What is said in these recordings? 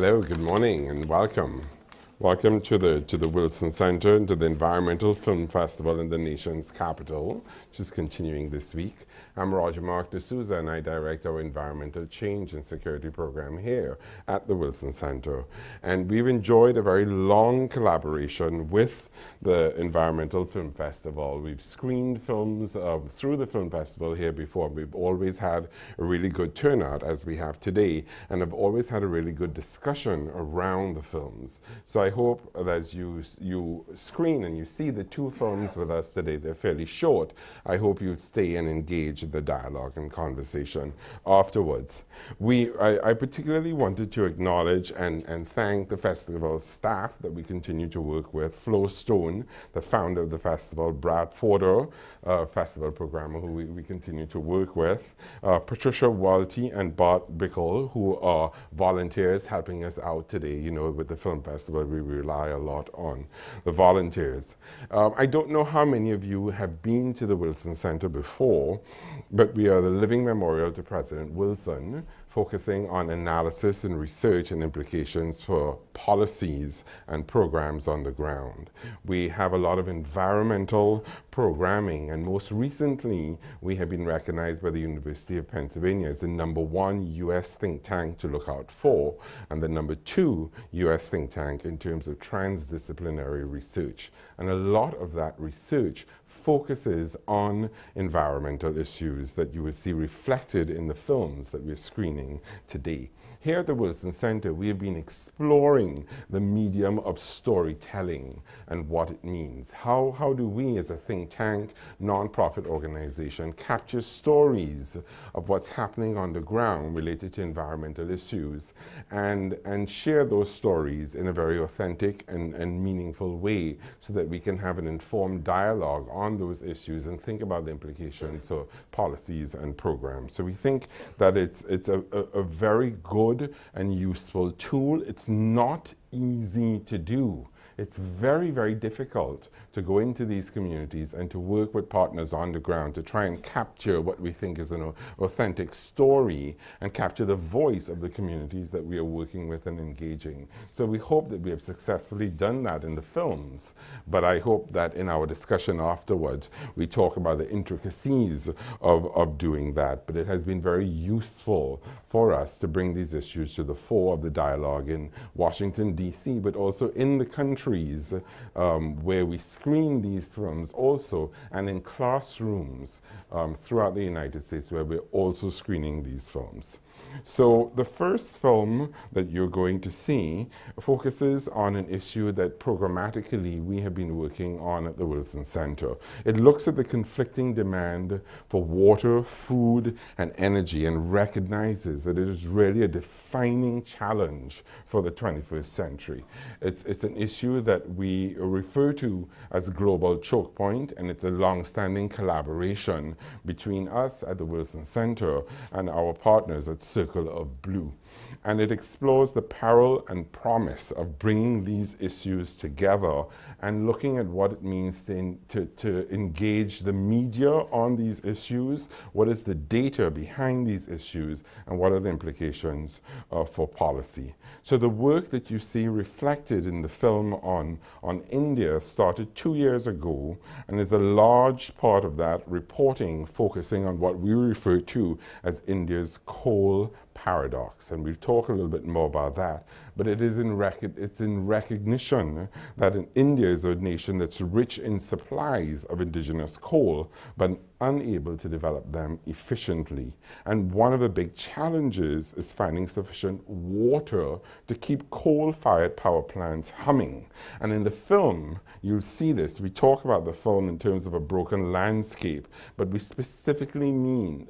Hello, good morning, and welcome. Welcome to the Wilson Center and to the Environmental Film Festival in the nation's capital, which is continuing this week. I'm Roger Mark D'Souza, and I direct our Environmental Change and Security program here at the Wilson Center. And we've enjoyed a very long collaboration with the Environmental Film Festival. We've screened films through the film festival here before. We've always had a really good turnout, as we have today, and have always had a really good discussion around the films. So I hope that as you screen and you see the two films with us today, they're fairly short. I hope you'll stay and engage in the dialogue and conversation afterwards. I particularly wanted to acknowledge and thank the festival staff that we continue to work with. Flo Stone, the founder of the festival, Brad Forder, festival programmer who we continue to work with, Patricia Walty and Bart Bickle, who are volunteers helping us out today, with the film festival. We rely a lot on the volunteers. I don't know how many of you have been to the Wilson Center before, but we are the living memorial to President Wilson, focusing on analysis and research and implications for policies and programs on the ground. We have a lot of environmental programming, and most recently, we have been recognized by the University of Pennsylvania as the #1 U.S. think tank to look out for, and the #2 U.S. think tank in terms of transdisciplinary research. And a lot of that research focuses on environmental issues that you would see reflected in the films that we're screening today. Here at the Wilson Center, we have been exploring the medium of storytelling and what it means. How do we, as a think tank, nonprofit organization, capture stories of what's happening on the ground related to environmental issues and share those stories in a very authentic and meaningful way so that we can have an informed dialogue on those issues and think about the implications of policies and programs. So we think that it's a very good and useful tool. It's not easy to do. It's very, very difficult to go into these communities and to work with partners on the ground to try and capture what we think is an authentic story and capture the voice of the communities that we are working with and engaging. So we hope that we have successfully done that in the films, but I hope that in our discussion afterwards, we talk about the intricacies of doing that. But it has been very useful for us to bring these issues to the fore of the dialogue in Washington, D.C., but also in the country where we screen these films also, and in classrooms throughout the United States where we're also screening these films. So the first film that you're going to see focuses on an issue that programmatically we have been working on at the Wilson Center. It looks at the conflicting demand for water, food, and energy, and recognizes that it is really a defining challenge for the 21st century. It's an issue that we refer to as global choke point, and it's a long-standing collaboration between us at the Wilson Center and our partners at Circle of Blue. And it explores the peril and promise of bringing these issues together and looking at what it means to engage the media on these issues, what is the data behind these issues, and what are the implications for policy. So the work that you see reflected in the film on India started 2 years ago, and is a large part of that reporting focusing on what we refer to as India's coal paradox, and we'll talk a little bit more about that. But it's in recognition that India is a nation that's rich in supplies of indigenous coal, but unable to develop them efficiently. And one of the big challenges is finding sufficient water to keep coal-fired power plants humming. And in the film, you'll see this. We talk about the film in terms of a broken landscape, but we specifically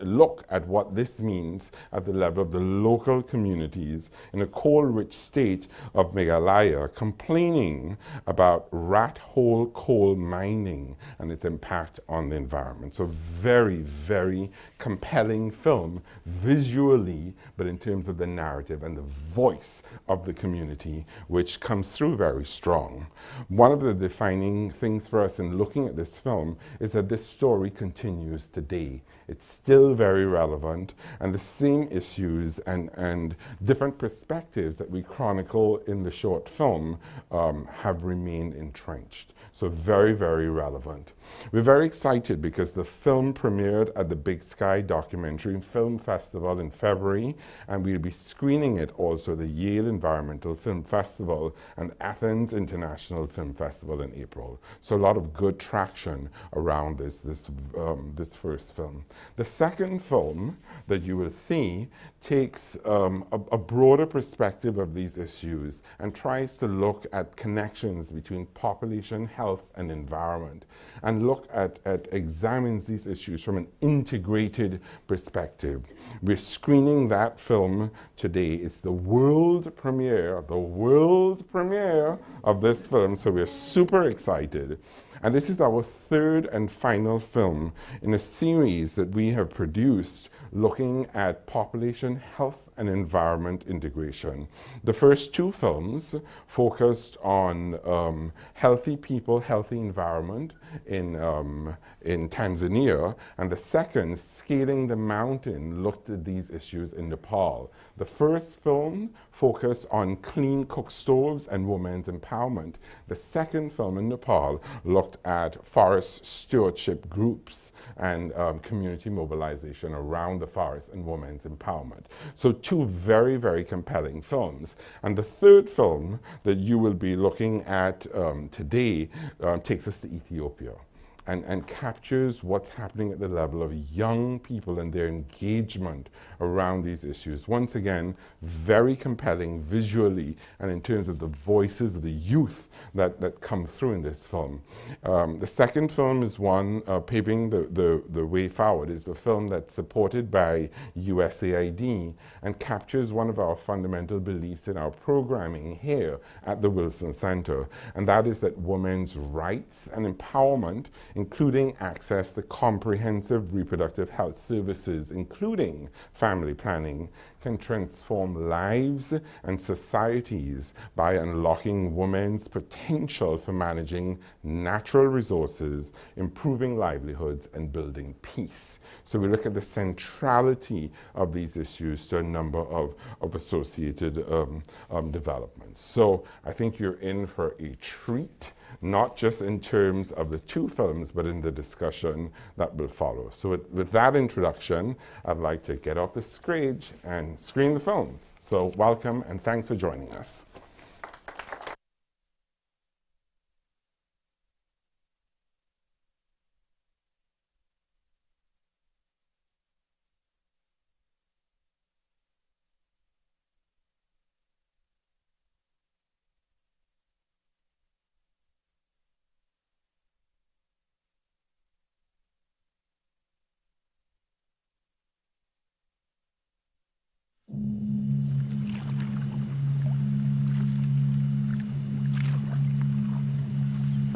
look at what this means at the level of the local communities in a coal-rich state of Meghalaya, complaining about rat hole coal mining and its impact on the environment. So very, very compelling film visually, but in terms of the narrative and the voice of the community, which comes through very strong. One of the defining things for us in looking at this film is that this story continues today. It's still very relevant, and the same issues issues and different perspectives that we chronicle in the short film have remained entrenched. So very, very relevant. We're very excited because the film premiered at the Big Sky Documentary Film Festival in February, and we'll be screening it also at the Yale Environmental Film Festival and Athens International Film Festival in April. So a lot of good traction around this first film. The second film that you will see takes a broader perspective of these issues and tries to look at connections between population health and environment, and examines these issues from an integrated perspective. We're screening that film today. It's the world premiere of this film, so we're super excited. And this is our third and final film in a series that we have produced looking at population health and environment integration. The first two films focused on healthy people, healthy environment in Tanzania, and the second, Scaling the Mountain, looked at these issues in Nepal. The first film focused on clean cook stoves and women's empowerment. The second film in Nepal looked at forest stewardship groups and community mobilization around the forest and women's empowerment. So two very, very compelling films. And the third film that you will be looking at today takes us to Ethiopia and captures what's happening at the level of young people and their engagement around these issues. Once again, very compelling visually and in terms of the voices of the youth that come through in this film. The second film is one, Paving the Way Forward, is a film that's supported by USAID and captures one of our fundamental beliefs in our programming here at the Wilson Center, and that is that women's rights and empowerment, including access to comprehensive reproductive health services, including family planning, can transform lives and societies by unlocking women's potential for managing natural resources, improving livelihoods, and building peace. So we look at the centrality of these issues to a number of associated developments. So I think you're in for a treat, not just in terms of the two films, but in the discussion that will follow. So with that introduction, I'd like to get off the stage and screen the films. So welcome and thanks for joining us.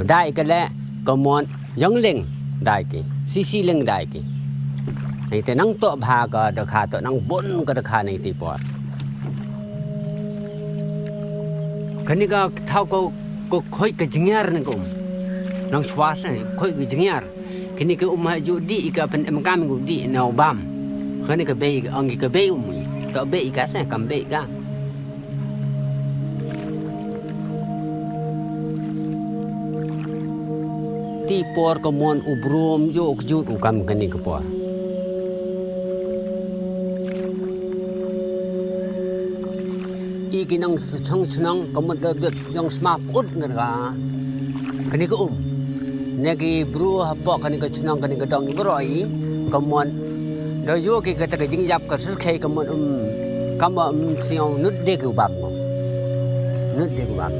Đại cái lẽ có món giống linh đại cái xí linh đại cái này thì năng tọa bà có được hà tọa năng bốn có được hà này thì bỏ cái này có thao có khơi cái chính nhar này cũng năng xoa này khơi cái chính nhar cái này cái haju di cái pen em kami cũng di nào bam cái này cái bay ông cái bay tọa bay cái sao cầm bay cái ti por komon ubrom jo kjut ukam kani kepo i kinang chang chnang komon de jong sma ut ngara kani ko negi bru habok kani ko chnang kani ko dong broi komon do yo ki ka ta jing yap ka su khe komon kam siong nut de ku bam nut de ku bam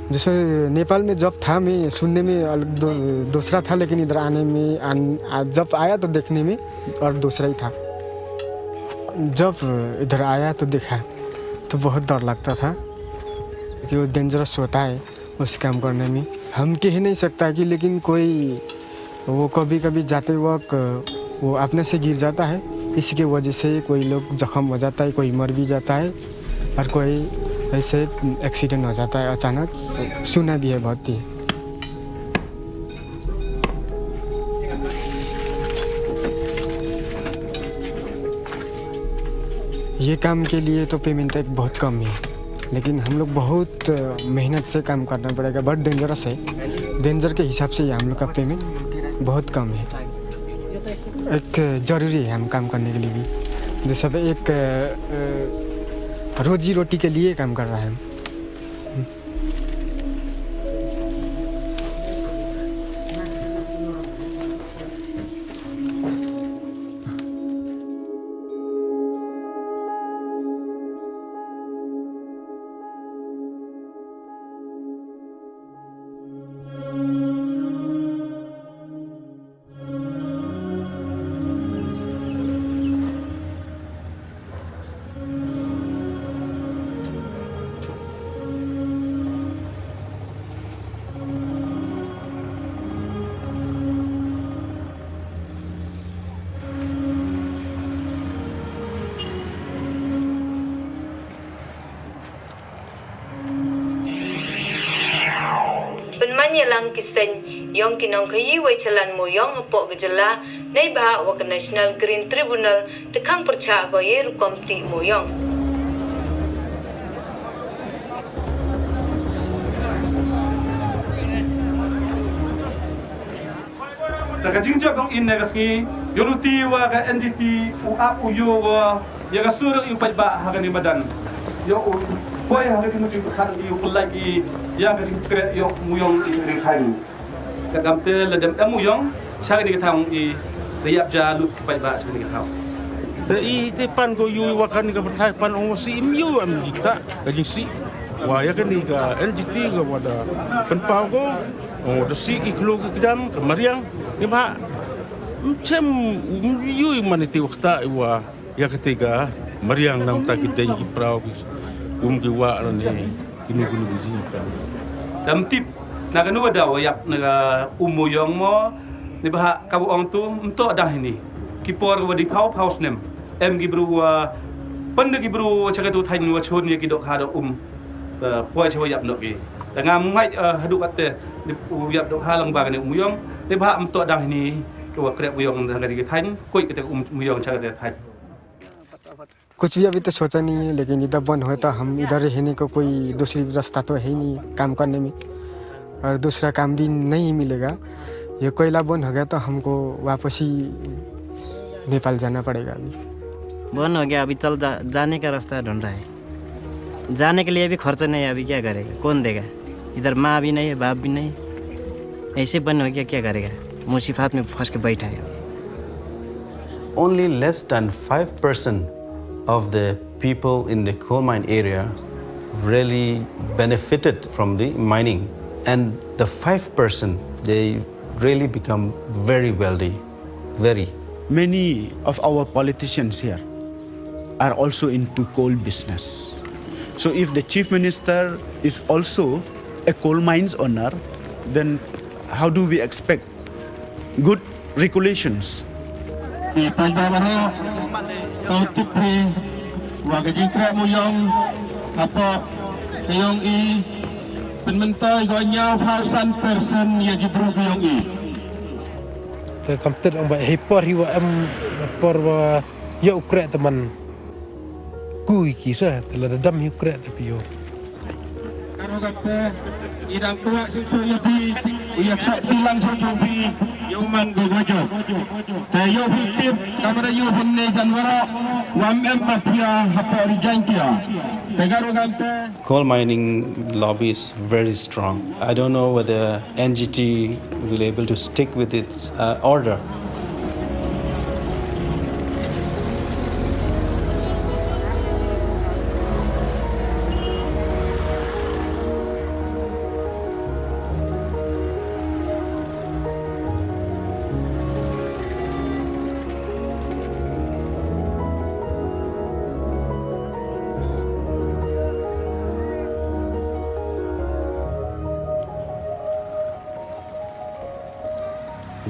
जैसे नेपाल में जब था मैं सुनने में अलग दूसरा था, लेकिन इधर आने में जब आया तो देखने में और दूसरा ही था। जब इधर आया तो देखा तो बहुत डर लगता था कि वो डेंजरस होता है उस काम करने में। हम कह नहीं सकता कि, लेकिन कोई वो कभी कभी जाते वक्त वो अपने से गिर जाता है, इसकी वजह से कोई लोग जख्म हो जाता है, कोई मर भी जाता है और कोई ऐसे एक्सीडेंट हो जाता है अचानक। सुना भी है बहुत ही। ये काम के लिए तो पेमेंट एक बहुत कम है, लेकिन हम लोग बहुत मेहनत से काम करना पड़ेगा। बहुत डेंजरस है, डेंजर के हिसाब से हम लोग का पेमेंट बहुत कम है। एक ज़रूरी है हम काम करने के लिए भी, जैसे एक रोजी रोटी के लिए काम कर रहा है। Penmanyalang kiseng yang kinong kayi wai chalan mo yang hapok gejala nay bah wak National Green Tribunal tekang percha goye rukomti mo yang. Taka jingjok ang innegasngi yonuti wa ka NGT uyo wa yaga surang yung padba hagani madan yo boy hagani mo yung kan yung lagi yaga jing kre yo muyong in kan kagamte ladam muyong chari ni katang I riap jalut padba chari ni katang te I te pan ko yu wa kan ka bertai pan ong si imyu am dikta ka jing si wa ya kan ni ka NGT ka wada pen pau ko ong da si iklo ka kidam ka mariang ni ba Macam you maniti wakta iwa ya ketika mariang nam ta kiden ki prau ki wa ni kinu bijin kan dam tip naga nu wada wayak naga umuyong mo ni bah kabu ong tu untuk dah ini kipor wadi pau nem em gibru wa pande gibru chaga tu thain wa chon ye kidok hado poi chwa yap nok ki ngam ngai hadu katte ni yap dok halang ba ni umuyong ni bah untuk dah ini Kau kerap uyang dengan dia tanya, kau kita uyang cara dia tanya. कुछ भी अभी तो सोचा नहीं है, लेकिन इधर बंद हुआ तो हम इधर रहने को कोई दूसरी रास्ता तो है नहीं काम करने में, और दूसरा काम भी नहीं मिलेगा। ये कोयला बंद हो गया तो हमको वापस ही नेपाल जाना पड़ेगा। अभी बंद हो गया, अभी जाने का रास्ता ढूंढ रहा है। जाने के लिए भी खर्च नहीं है, अभी क्या करेगा, कौन देगा? इधर माँ भी नहीं है, बाप भी नहीं, ऐसे बंद हो गया, क्या करेगा? मुसीबत में फंस के बैठा है। Only less than 5% of the people in the coal mine area really benefited from the mining, and the 5% they really become very wealthy, very. Many of our politicians here are also into coal business. So if the chief minister is also a coal mines owner, then how do we expect good regulations? Kamtet ang ba hipor hiwa por wa ya ukre teman kui kisah telah dam ukre tapi yo karo kata idang tua susu yabi uya sak bilang sojobi yo man go gojo te yo tip kamera yo honne janwara wam em mafia hapori jankia te karo kata Coal mining lobby is very strong. I don't know whether NGT will be able to stick with its order.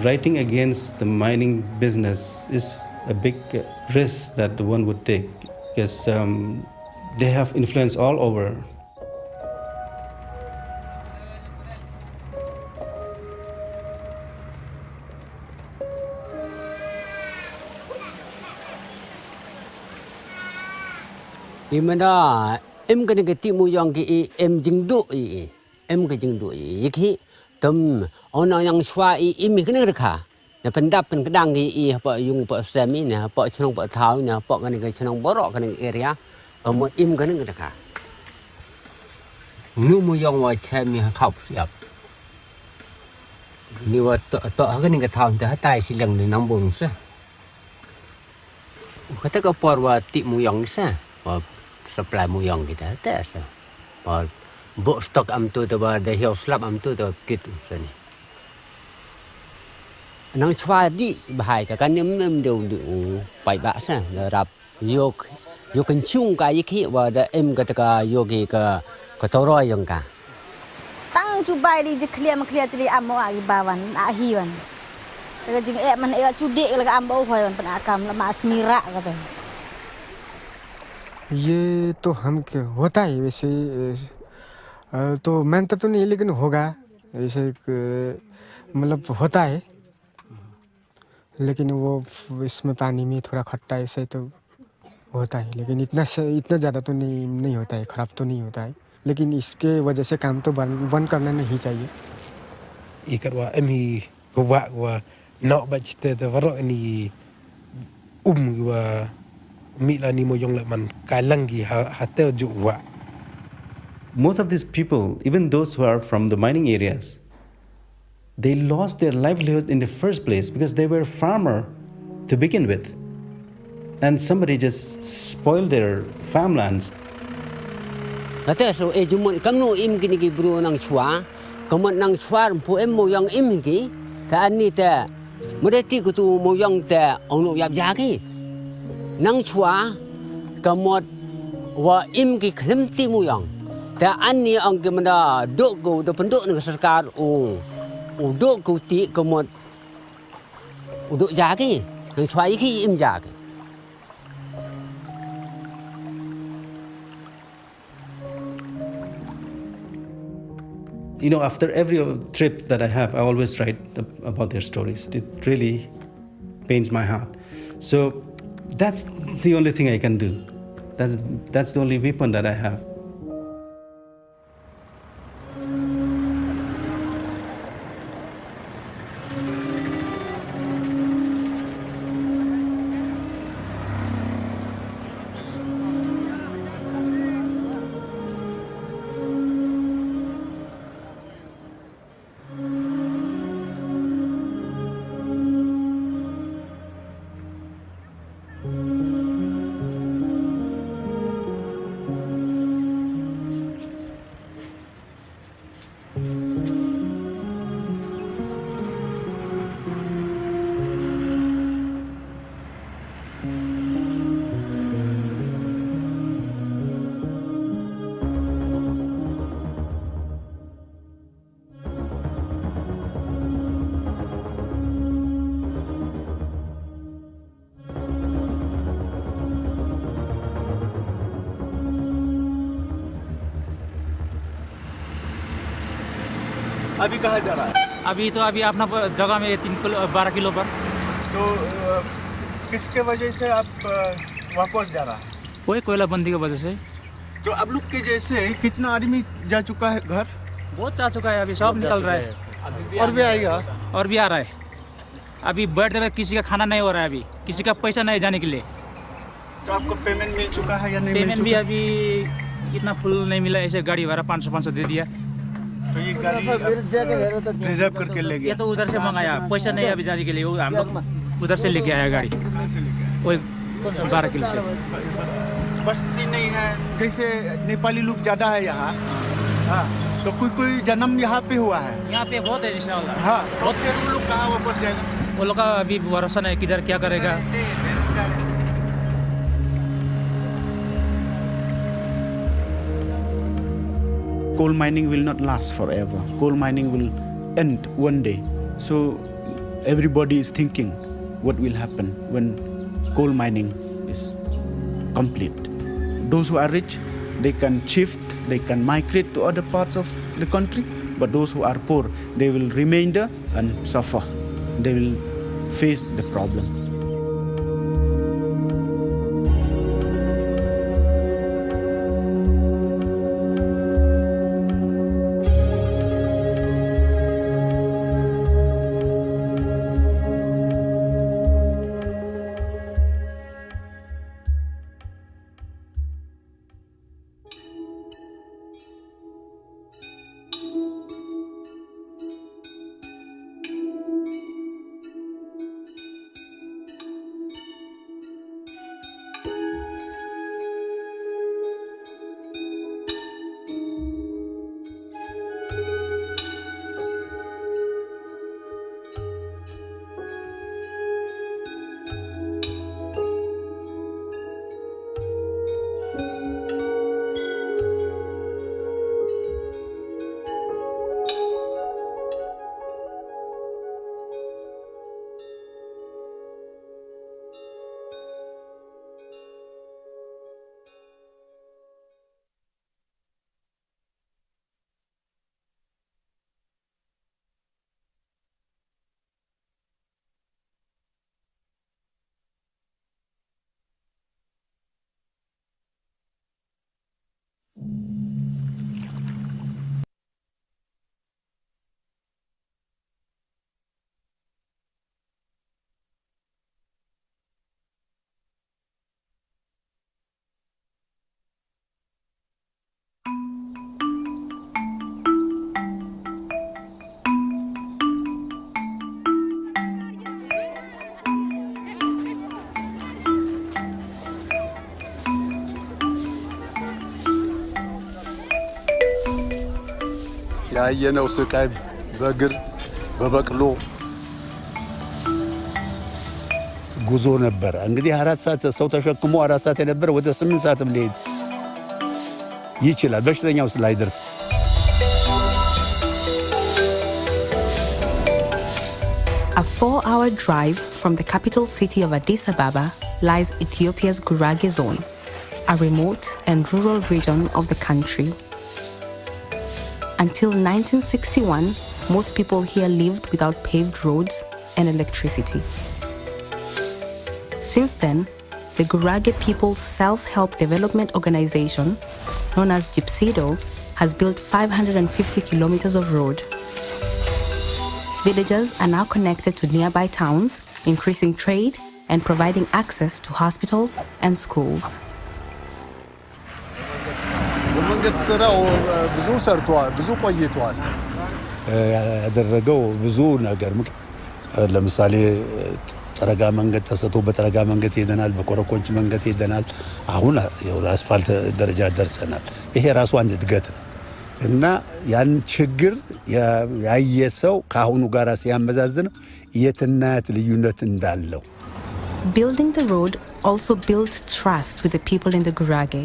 writing against the mining business is a big risk that one would take because they have influence all over. Imana em kena keti muyang ki em jingdu em ke jingdu iki tem ona yang swa im kena rekha na pendap pen kedang ki apa yung apa semi na apa chnong apa thau na apa kena ke chnong borok kena area kamu im kena rekha nu muyang wa chami khau siap ni wa to kena ke thau ta tai silang ni nang bong sa kata ka porwa ti muyang sa supply muyang kita tes pa bo stok am tu te ba de hiu slap am tu te kit sani nang chwa di bahai ka kan nem đều pai ba sa rap yo kan chung ka yi khi wa da em ka ta yo ki ka toroi yang ka tang chu bai di je clear tri am mo agi bawan a hi wan ka jing man chu dik la ka am bo hoi wan pan akam la ma smira ka te ये तो हम के होता है वैसे तो मेहनत तो नहीं लेकिन होगा ऐसे मतलब होता है लेकिन वो इसमें पानी में थोड़ा खट्टा ऐसे तो होता है लेकिन इतना ज़्यादा तो नहीं होता है ख़राब तो नहीं होता है लेकिन इसके वजह से काम तो बंद करना नहीं चाहिए ikat wa emi wa nak bacite te warok ni wa mila ni moyong la man kalangi hatel ju wa. Most of these people, even those who are from the mining areas, they lost their livelihood in the first place because they were farmer to begin with. And somebody just spoiled their farmlands. Kata so jumun kamno im kini ki bro nang chwa, kamot nang chwa po em moyang im ki, ka ani ta mudati ku tu moyang ta ono yap ja ki. Nang chwa kamot wa im ki khlem ti moyang. Ta ani ang ke manda dok go da penduk nang sarkar dok ku ti kamot dok ja ki, nang chwa ki im ja ki. You know, after every trip that I have, I always write about their stories. It really pains my heart. So that's the only thing I can do. That's the only weapon that I have. अभी कहाँ जा रहा है? अभी अपना जगह में 12 kilo पर। तो किसके वजह से आप वापस जा रहा है? कोई कोयला बंदी की वजह से। तो अब लोग के जैसे कितना आदमी जा चुका है घर? बहुत जा चुका है, अभी सब निकल रहा है और भी आएगा और भी आ रहा है। अभी बैठते हुए किसी का खाना नहीं हो रहा है, अभी किसी का पैसा नहीं जाने के लिए। तो आपको पेमेंट मिल चुका है या नहीं? पेमेंट भी अभी इतना फुल नहीं मिला, ऐसे गाड़ी भाड़ा 500 दे दिया। तो ये गाड़ी रिजर्व करके ले गया? ये तो उधर से मंगाया, पैसा नहीं अभी जाने के लिए, वो हम लोग उधर से लेके आया गाड़ी। कहाँ से लेके आया? वही 12 किलो से। बस्ती नहीं है, जैसे नेपाली लोग ज़्यादा है यहाँ। हाँ, तो कोई जन्म यहाँ पे हुआ है? यहाँ पे बहुत है जिसने वाला। हाँ, वो लोग कहाँ वापस जाएगा? वो लोग का अभी भरोसा नहीं किधर क्या करेगा। Coal mining will not last forever. Coal mining will end one day. So everybody is thinking what will happen when coal mining is complete. Those who are rich, they can shift, they can migrate to other parts of the country, but those who are poor, they will remain there and suffer. They will face the problem. ያየነው ስቃይ በእግር በበቅሎ ጉዞ ነበር። እንግዲህ 4 ሰዓት ሰው ተሸክሞ 4 ሰዓት የነበረ ወደ 8 ሰዓትም ሊሄድ ይችላል በሽተኛው ስላይደርስ። A 4-hour drive from the capital city of Addis Ababa lies Ethiopia's Gurage zone, a remote and rural region of the country. Until 1961, most people here lived without paved roads and electricity. Since then, the Gurage People's Self-Help Development Organization, known as GIPSIDO, has built 550 kilometers of road. Villagers are now connected to nearby towns, increasing trade and providing access to hospitals and schools. በመንገድ ስራው ብዙ ሰርቷል፣ ብዙ ቆይቷል። ያደረገው ብዙ ነገር ለምሳሌ ጠረጋ መንገድ ተሰጥቶ በጠረጋ መንገድ ሄደናል፣ በኮረኮንች መንገድ ሄደናል። አሁን አስፋልት ደረጃ ደርሰናል። ይሄ ራሱ አንድ እድገት ነው እና ያን ችግር ያየ ሰው ከአሁኑ ጋር ሲያመዛዝነው የትና የት ልዩነት እንዳለው። Building the road also built trust with the people in the Gurage,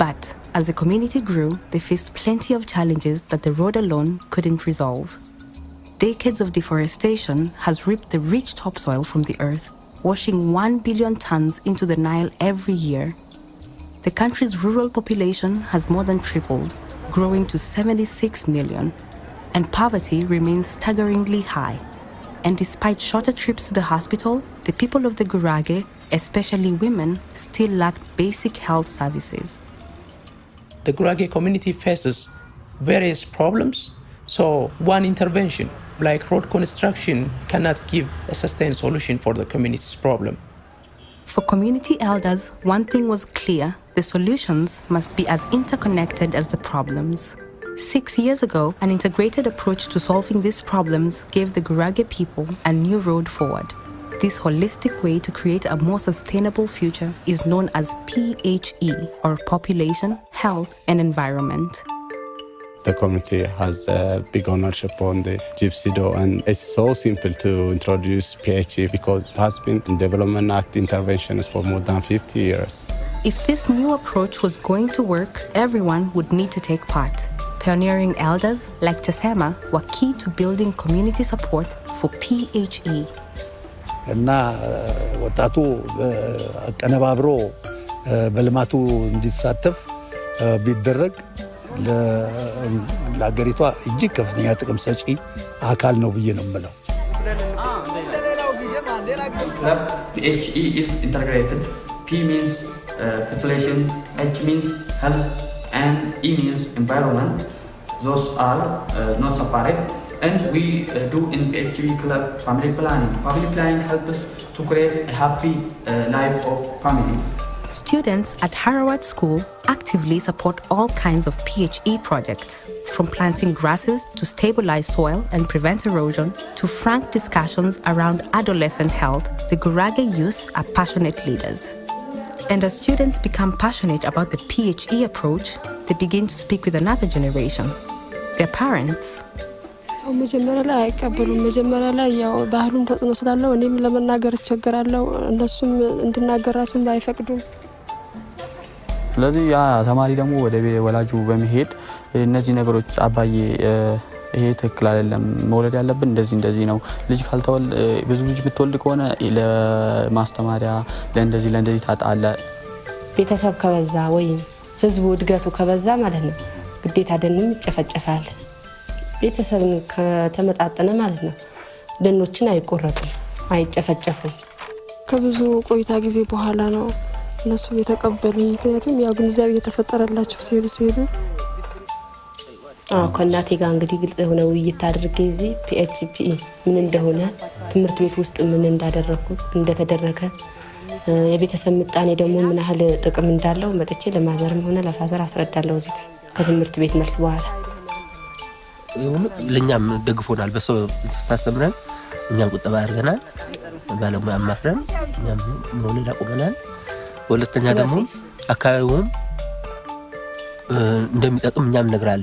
but as the community grew, they faced plenty of challenges that the road alone couldn't resolve. Decades of deforestation has ripped the rich topsoil from the earth, washing 1 billion tons into the Nile every year. The country's rural population has more than tripled, growing to 76 million, and poverty remains staggeringly high. And despite shorter trips to the hospital, the people of the Gurage, especially women, still lacked basic health services. The Gurage community faces various problems, so one intervention like road construction cannot give a sustained solution for the community's problem. For community elders, one thing was clear: the solutions must be as interconnected as the problems. 6 years ago, an integrated approach to solving these problems gave the Gurage people a new road forward. This holistic way to create a more sustainable future is known as PHE, or Population, Health and Environment. The community has a big ownership on the GIPSIDO, and it's so simple to introduce PHE because it has been in Development Act interventions for more than 50 years. If this new approach was going to work, everyone would need to take part. Pioneering elders like Tesema were key to building community support for PHE. እና ወጣቱ አቀነባብሮ በልማቱ እንዲሳተፍ ቢደረግ ለሀገሪቷ እጅግ ከፍተኛ ጥቅም ሰጪ አካል ነው ብዬ ነው የምለው። PHE is integrated. P means population, H means health, and E means environment. Those are not separate. And we do in PHE club family planning. Family planning helps us to create a happy life of family. Students at Harawat School actively support all kinds of PHE projects, from planting grasses to stabilize soil and prevent erosion, to frank discussions around adolescent health. The Gurage youth are passionate leaders. And as students become passionate about the PHE approach, they begin to speak with another generation, their parents. መጀመሪያ ላይ አይቀበሉም። መጀመሪያ ላይ ያው ባህሉን ተጽዕኖ ስላለው እኔም ለመናገር እቸገራለሁ፣ እነሱም እንድናገር ራሱን አይፈቅዱም። ስለዚህ ያ ተማሪ ደግሞ ወደ ወላጁ በመሄድ እነዚህ ነገሮች አባዬ ይሄ ትክክል አይደለም፣ መውለድ ያለብን እንደዚህ ነው፣ ልጅ ካልተወል ብዙ ልጅ ብትወልድ ከሆነ ለማስተማሪያ ለእንደዚህ ታጣለ። ቤተሰብ ከበዛ ወይ ህዝቡ እድገቱ ከበዛ ማለት ነው ግዴታ ደንም ይጨፈጨፋል። ቤተሰብ ከተመጣጠነ ማለት ነው ደኖችን አይቆረጡም፣ አይጨፈጨፉም። ከብዙ ቆይታ ጊዜ በኋላ ነው እነሱ የተቀበሉኝ። ምክንያቱም ያው ግንዛቤ እየተፈጠረላቸው ሲሄዱ ከእናቴ ጋር እንግዲህ ግልጽ የሆነ ውይይት አድርጌ እዚህ PHE ምን እንደሆነ ትምህርት ቤት ውስጥ ምን እንደተደረገ የቤተሰብ ምጣኔ ደግሞ ምን ያህል ጥቅም እንዳለው መጥቼ ለማዘርም ሆነ ለፋዘር አስረዳለሁ እዚህ ከትምህርት ቤት መልስ በኋላ። ለኛም ደግፎናል። በሰው ተስተምረን እኛም ቁጠባ አድርገናል። ባለሙያ አማክረን እኛም መውለድ አቁመናል። ሁለተኛ ደግሞ አካባቢውም እንደሚጠቅም እኛም ነግራል።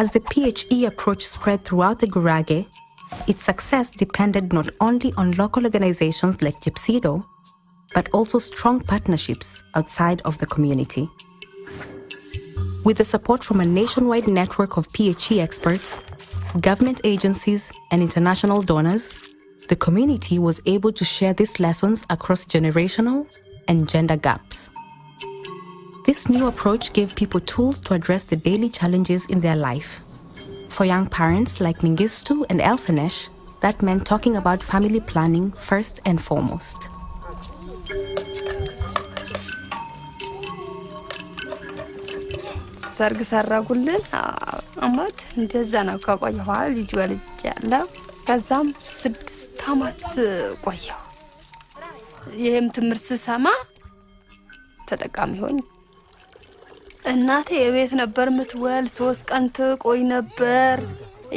As the PHE approach spread throughout the Gurage, its success depended not only on local organizations like Gypsido, but also strong partnerships outside of the community. With the support from a nationwide network of PHE experts, government agencies, and international donors, the community was able to share these lessons across generational and gender gaps. This new approach gave people tools to address the daily challenges in their life. For young parents like Mengistu and Elfinesh, that meant talking about family planning first and foremost. ሰርግ ሰራጉልን አማት እንደዛ ነው። ከቆየሁ ልጅ ወልጅ ያለው ከዛም 6 አመት ቆየሁ። ይሄም ትምህርት ስሰማ ተጠቃሚ ሆኝ። እናቴ የቤት ነበር ምትወል 3 ቀን ትቆይ ነበር፣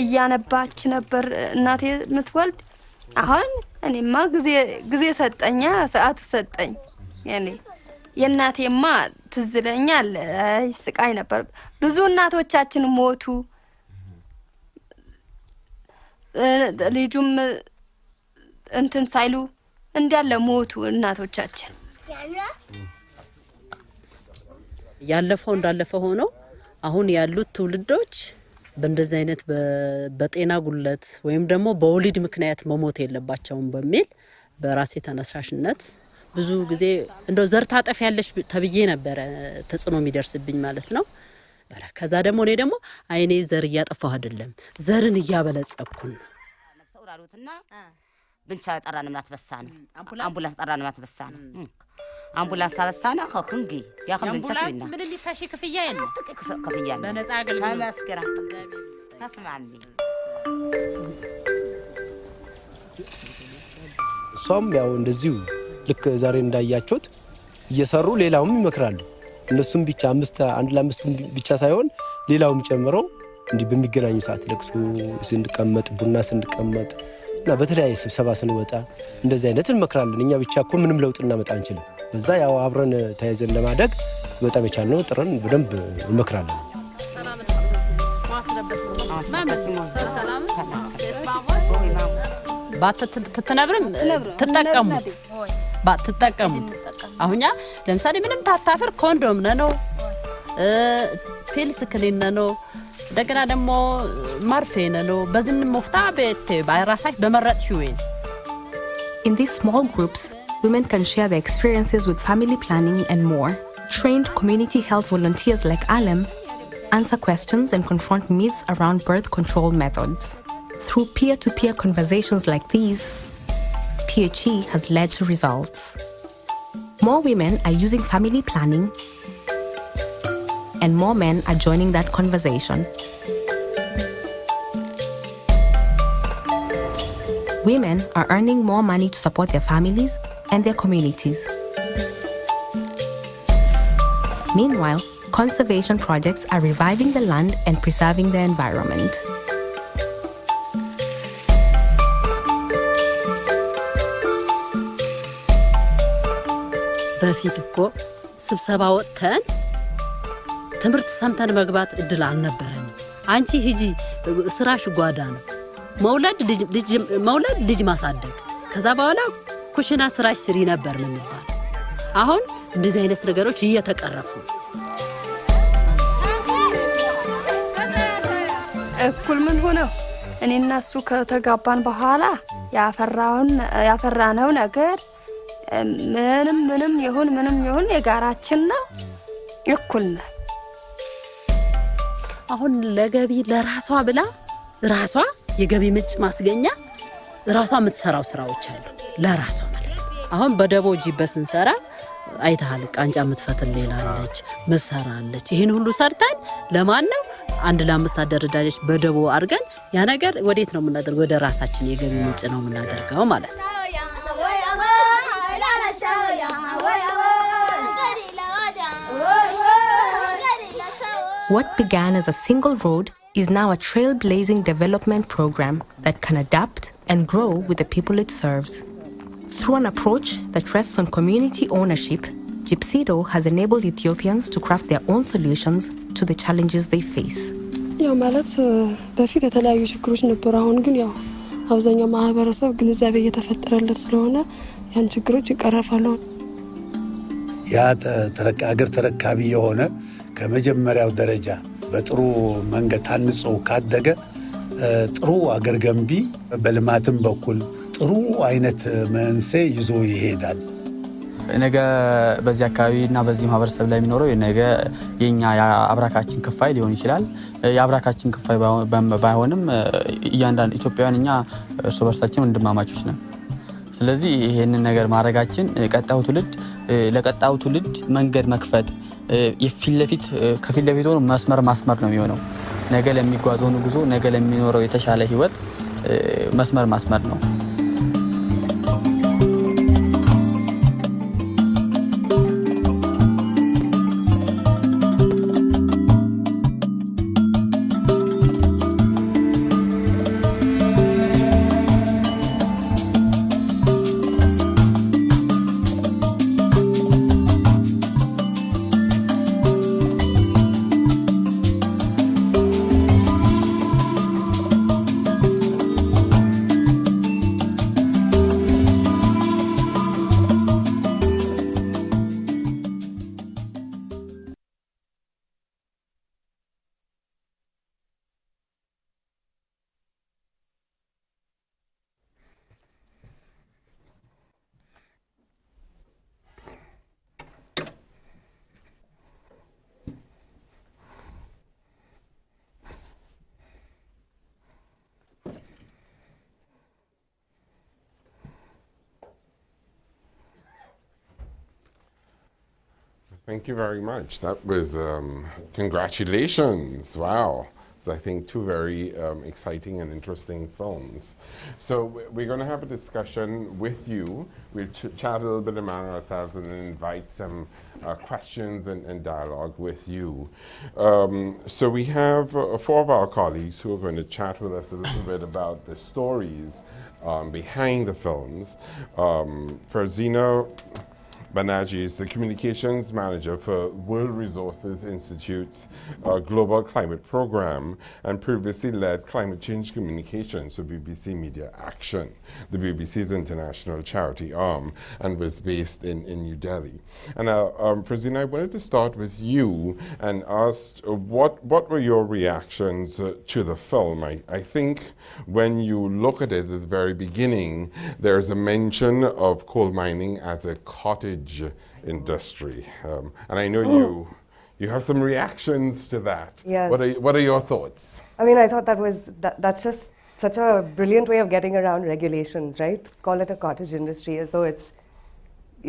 እያነባች ነበር እናቴ ምትወልድ። አሁን እኔማ ጊዜ ሰጠኛ፣ ሰዓቱ ሰጠኝ። ያኔ የእናቴማ ትዝለኛል። አይ ስቃይ ነበር። ብዙ እናቶቻችን ሞቱ። ልጁም እንትን ሳይሉ እንዳለ ሞቱ እናቶቻችን። ያለፈው እንዳለፈ ሆኖ አሁን ያሉት ትውልዶች በእንደዚህ አይነት በጤና ጉለት ወይም ደግሞ በወሊድ ምክንያት መሞት የለባቸውም በሚል በራሴ ተነሳሽነት ብዙ ጊዜ እንደው ዘር ታጠፍ ያለሽ ተብዬ ነበር ተጽኖ የሚደርስብኝ ማለት ነው። ከዛ ደግሞ እኔ ደግሞ አይኔ ዘር እያጠፋሁ አይደለም ዘርን እያበለጸኩ ነው። ሰውራሩትና ብንቻ ጠራን ማለት በሳነ አምቡላንስ ጠራን ማለት በሳነ አምቡላንስ አበሳና ከክንጊ ያከም ብንቻት ወይና ምን ሊታሽ ክፍያ የለም ክፍያ በነፃ አገልግሎት ተመስገራ ተስማሚ ሶም ያው እንደዚሁ ልክ ዛሬ እንዳያችሁት እየሰሩ ሌላውም ይመክራሉ። እነሱም ብቻ አንድ ለአምስት ብቻ ሳይሆን ሌላውም ጨምሮ እንዲህ በሚገናኙ ሰዓት ለቅሶ ስንቀመጥ ቡና ስንቀመጥ እና በተለያየ ስብሰባ ስንወጣ እንደዚህ አይነት እንመክራለን። እኛ ብቻ እኮ ምንም ለውጥ እናመጣ አንችልም። በዛ ያው አብረን ተያይዘን ለማደግ በጣም የቻልነው ጥረን በደንብ እንመክራለን። ባትተነብርም ተጠቀሙት ባትጠቀሙት አሁንኛ ለምሳሌ ምንም ታታፈር ኮንዶም ነው ፒልስ ክሊን ነኖ እንደገና ደግሞ ማርፌ ነኖ በዝን ሙፍታ ቤት ባይራሳች በመረጥሽው ወይ In these small groups, women can share their experiences with family planning and more. Trained community health volunteers like Alem answer questions and confront myths around birth control methods. Through peer-to-peer conversations like these, PHE has led to results. More women are using family planning, and more men are joining that conversation. Women are earning more money to support their families and their communities. Meanwhile, conservation projects are reviving the land and preserving the environment. በፊት እኮ ስብሰባ ወጥተን ትምህርት ሰምተን መግባት እድል አልነበረንም። አንቺ ሂጂ ስራሽ ጓዳ ነው መውለድ ልጅ ማሳደግ ከዛ በኋላ ኩሽና ስራሽ ስሪ ነበር ምንባል። አሁን እንደዚህ አይነት ነገሮች እየተቀረፉ እኩል ምን ሆነው እኔና እሱ ከተጋባን በኋላ ያፈራነው ነገር ምንም ይሁን የጋራችን ነው። እኩል ነው። አሁን ለገቢ ለራሷ ብላ ራሷ የገቢ ምንጭ ማስገኛ ራሷ የምትሰራው ስራዎች አሉ። ለራሷ ማለት ነው። አሁን በደቦ ጂበስ እንሰራ አይታል ቃንጫ የምትፈትል ሌላለች መሰራለች። ይሄን ሁሉ ሰርተን ለማን ነው? አንድ ለአምስት አደረጃጀት በደቦ አድርገን ያ ነገር ወዴት ነው የምናደርገው? ወደ ራሳችን የገቢ ምንጭ ነው የምናደርገው ማለት ነው። What began as a single road is now a trailblazing development program that can adapt and grow with the people it serves. Through an approach that rests on community ownership, Gypsido has enabled Ethiopians to craft their own solutions to the challenges they face. ያው ማለት በፊት የተለያዩ ችግሮች ነበሩ። አሁን ግን ያው አብዛኛው ማህበረሰብ ግንዛቤ እየተፈጠረለት ስለሆነ ያን ችግሮች ይቀረፋሉ። ያ አገር ተረካቢ የሆነ ከመጀመሪያው ደረጃ በጥሩ መንገድ ታንጾ ካደገ ጥሩ አገር ገንቢ በልማትም በኩል ጥሩ አይነት መንሴ ይዞ ይሄዳል። ነገ በዚህ አካባቢና በዚህ ማህበረሰብ ላይ የሚኖረው ነገ የኛ የአብራካችን ክፋይ ሊሆን ይችላል። የአብራካችን ክፋይ ባይሆንም እያንዳንዱ ኢትዮጵያውያን እኛ እርስ በርሳችን ወንድማማቾች ነን። ስለዚህ ይሄንን ነገር ማድረጋችን ለቀጣዩ ትውልድ መንገድ መክፈት ከፊት ለፊት ሆኖ መስመር ማስመር ነው የሚሆነው። ነገ ለሚጓዘው ጉዞ ነገ ለሚኖረው የተሻለ ህይወት መስመር ማስመር ነው። Thank you very much. That was congratulations. Wow. So I think two very exciting and interesting films. So we're going to have a discussion with you. We'll chat a little bit among ourselves and then invite some questions and dialogue with you. So we have four of our colleagues who are going to chat with us a little bit about the stories behind the films. Farzina Banaji is the communications manager for World Resources Institute's Global Climate Program and previously led climate change communications for BBC Media Action, the BBC's international charity arm, and was based in New Delhi. And Frazina, I wanted to start with you and ask what were your reactions to the film? I think when you look at it at the very beginning, there's a mention of coal mining as a cottage industry, and I know you have some reactions to that. Yes. What are your thoughts? I mean, I thought that's just such a brilliant way of getting around regulations, right? Call it a cottage industry as though it's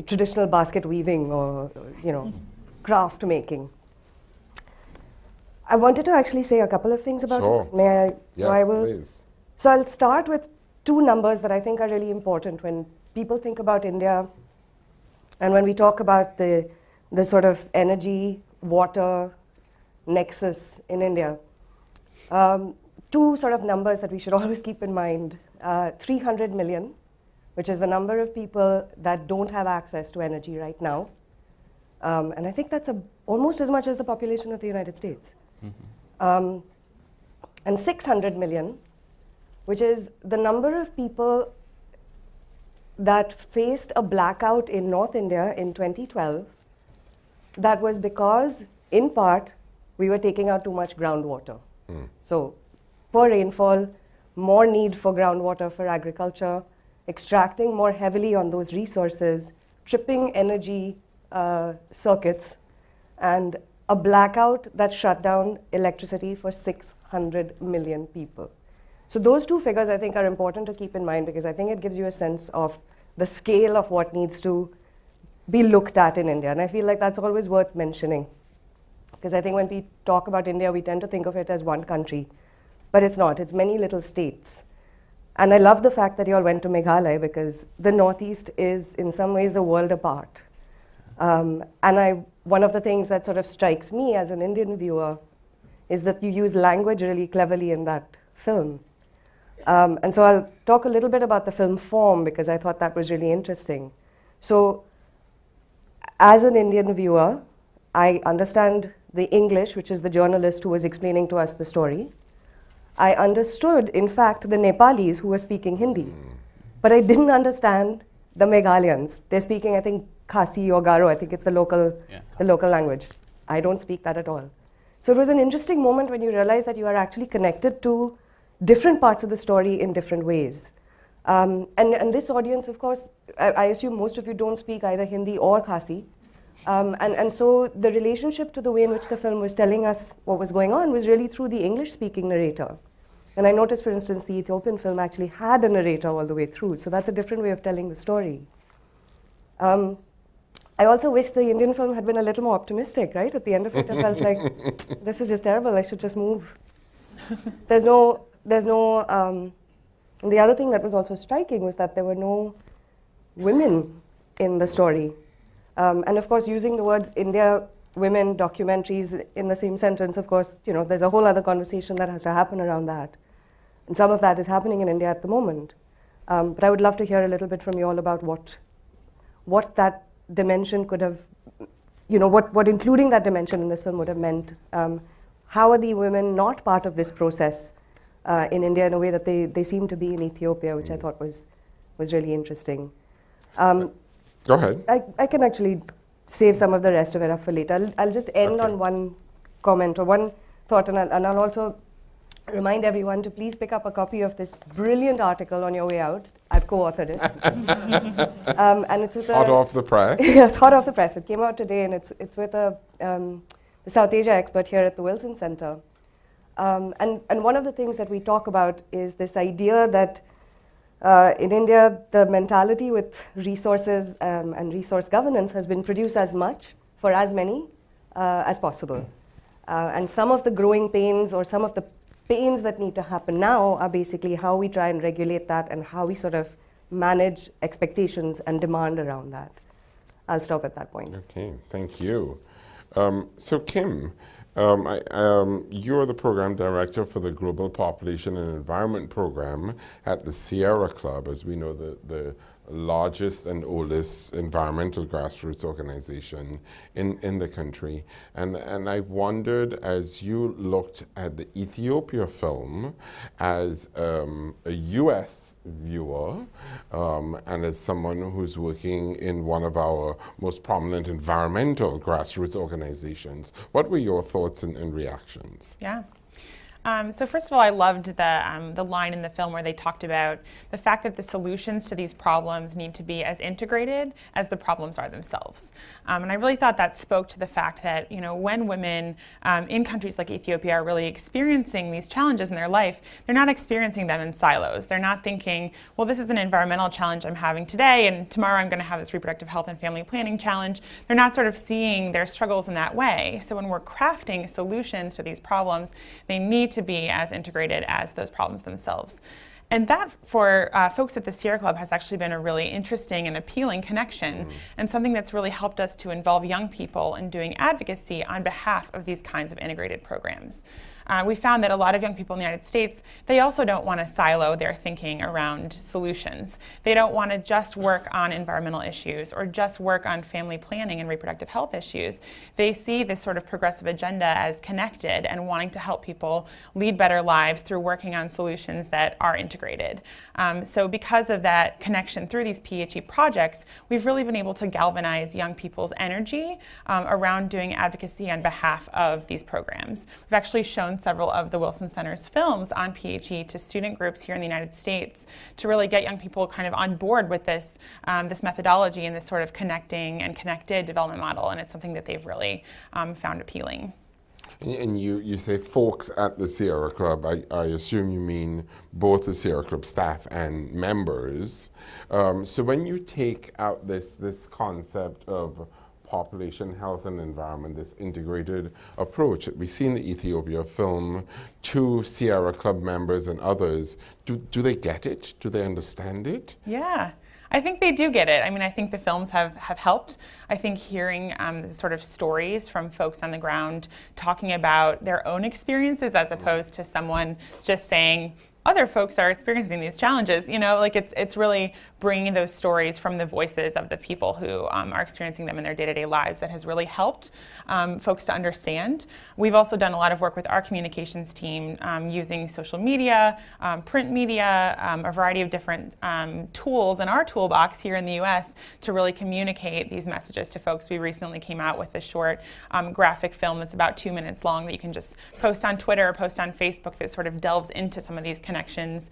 traditional basket weaving or craft making. I wanted to actually say a couple of things about it. May I? Yes, please. So I'll start with two numbers that I think are really important when people think about India. And when we talk about the sort of energy, water nexus in India, two sort of numbers that we should always keep in mind. 300 million, which is the number of people that don't have access to energy right now. And I think that's almost as much as the population of the United States. And 600 million, which is the number of people that faced a blackout in North India in 2012 that was because, in part, we were taking out too much groundwater. So poor rainfall, more need for groundwater for agriculture, extracting more heavily on those resources, tripping energy circuits, and a blackout that shut down electricity for 600 million people. So those two figures I think are important to keep in mind because I think it gives you a sense of the scale of what needs to be looked at in India. And I feel like that's always worth mentioning. Because I think when we talk about India, we tend to think of it as one country. But it's not, it's many little states. And I love the fact that you all went to Meghalaya because the Northeast is in some ways a world apart. And one of the things that sort of strikes me as an Indian viewer is that you use language really cleverly in that film. And so I'll talk a little bit about the film form because I thought that was really interesting. So as an Indian viewer, I understand the English, which is the journalist who was explaining to us the story. I understood, in fact, the Nepalis who were speaking Hindi. But I didn't understand the Meghalayans. They're speaking, I think, Khasi or Garo. I think it's the local language. I don't speak that at all. So it was an interesting moment when you realize that you are actually connected to different parts of the story in different ways. And this audience, of course, I assume most of you don't speak either Hindi or Khasi. And so the relationship to the way in which the film was telling us what was going on was really through the English-speaking narrator. And I noticed, for instance, the Ethiopian film actually had a narrator all the way through, so that's a different way of telling the story. I also wish the Indian film had been a little more optimistic, right? At the end of it, I felt like, this is just terrible, I should just move. And the other thing that was also striking was that there were no women in the story. And of course, using the words India, women, documentaries in the same sentence, of course, there's a whole other conversation that has to happen around that. And some of that is happening in India at the moment. But I would love to hear a little bit from you all about what that dimension could have, what including that dimension in this film would have meant. How are the women not part of this process in India in a way that they seem to be in Ethiopia, which I thought was really interesting. Go ahead. I can actually save some of the rest of it up for later. I'll just end on one comment or one thought, and I'll also remind everyone to please pick up a copy of this brilliant article on your way out. I've co-authored it. And it's with hot off the press. Yes, hot off the press. It came out today, and it's with the South Asia expert here at the Wilson Center. And one of the things that we talk about is this idea that in India, the mentality with resources and resource governance has been produce as much for as many as possible. And some of the growing pains or some of the pains that need to happen now are basically how we try and regulate that and how we sort of manage expectations and demand around that. I'll stop at that point. Okay, thank you. So Kim, you're the program director for the Global Population and Environment Program at the Sierra Club. As we know, the largest and oldest environmental grassroots organization in the country. And I wondered, as you looked at the Ethiopia film as a US viewer, and as someone who's working in one of our most prominent environmental grassroots organizations, what were your thoughts and reactions? Yeah. So first of all, I loved the line in the film where they talked about the fact that the solutions to these problems need to be as integrated as the problems are themselves. And I really thought that spoke to the fact that, you know, when women in countries like Ethiopia are really experiencing these challenges in their life, they're not experiencing them in silos. They're not thinking, well, this is an environmental challenge I'm having today, and tomorrow I'm going to have this reproductive health and family planning challenge. They're not sort of seeing their struggles in that way. So when we're crafting solutions to these problems, they need to be as integrated as those problems themselves. And that, for folks at the Sierra Club, has actually been a really interesting and appealing connection, and something that's really helped us to involve young people in doing advocacy on behalf of these kinds of integrated programs. We found that a lot of young people in the United States, they also don't want to silo their thinking around solutions. They don't want to just work on environmental issues or just work on family planning and reproductive health issues. They see this sort of progressive agenda as connected and wanting to help people lead better lives through working on solutions that are integrated. So because of that connection through these PHE projects, we've really been able to galvanize young people's energy around doing advocacy on behalf of these programs. We've actually shown several of the Wilson Center's films on PHE to student groups here in the United States to really get young people kind of on board with this, this methodology and this sort of connecting and connected development model, and it's something that they've really found appealing. And you say folks at the Sierra Club, I assume you mean both the Sierra Club staff and members. So when you take out this concept of population health and environment, this integrated approach that we see in the Ethiopia film, to Sierra Club members and others, do they get it? Do they understand it? Yeah. I think they do get it. I mean, I think the films have helped. I think hearing sort of stories from folks on the ground talking about their own experiences as opposed to someone just saying, other folks are experiencing these challenges, you know, like it's really bringing those stories from the voices of the people who are experiencing them in their day-to-day lives that has really helped folks to understand. We've also done a lot of work with our communications team using social media, print media, a variety of different tools in our toolbox here in the US to really communicate these messages to folks. We recently came out with a short graphic film that's about 2 minutes long that you can just post on Twitter or post on Facebook that sort of delves into some of these connections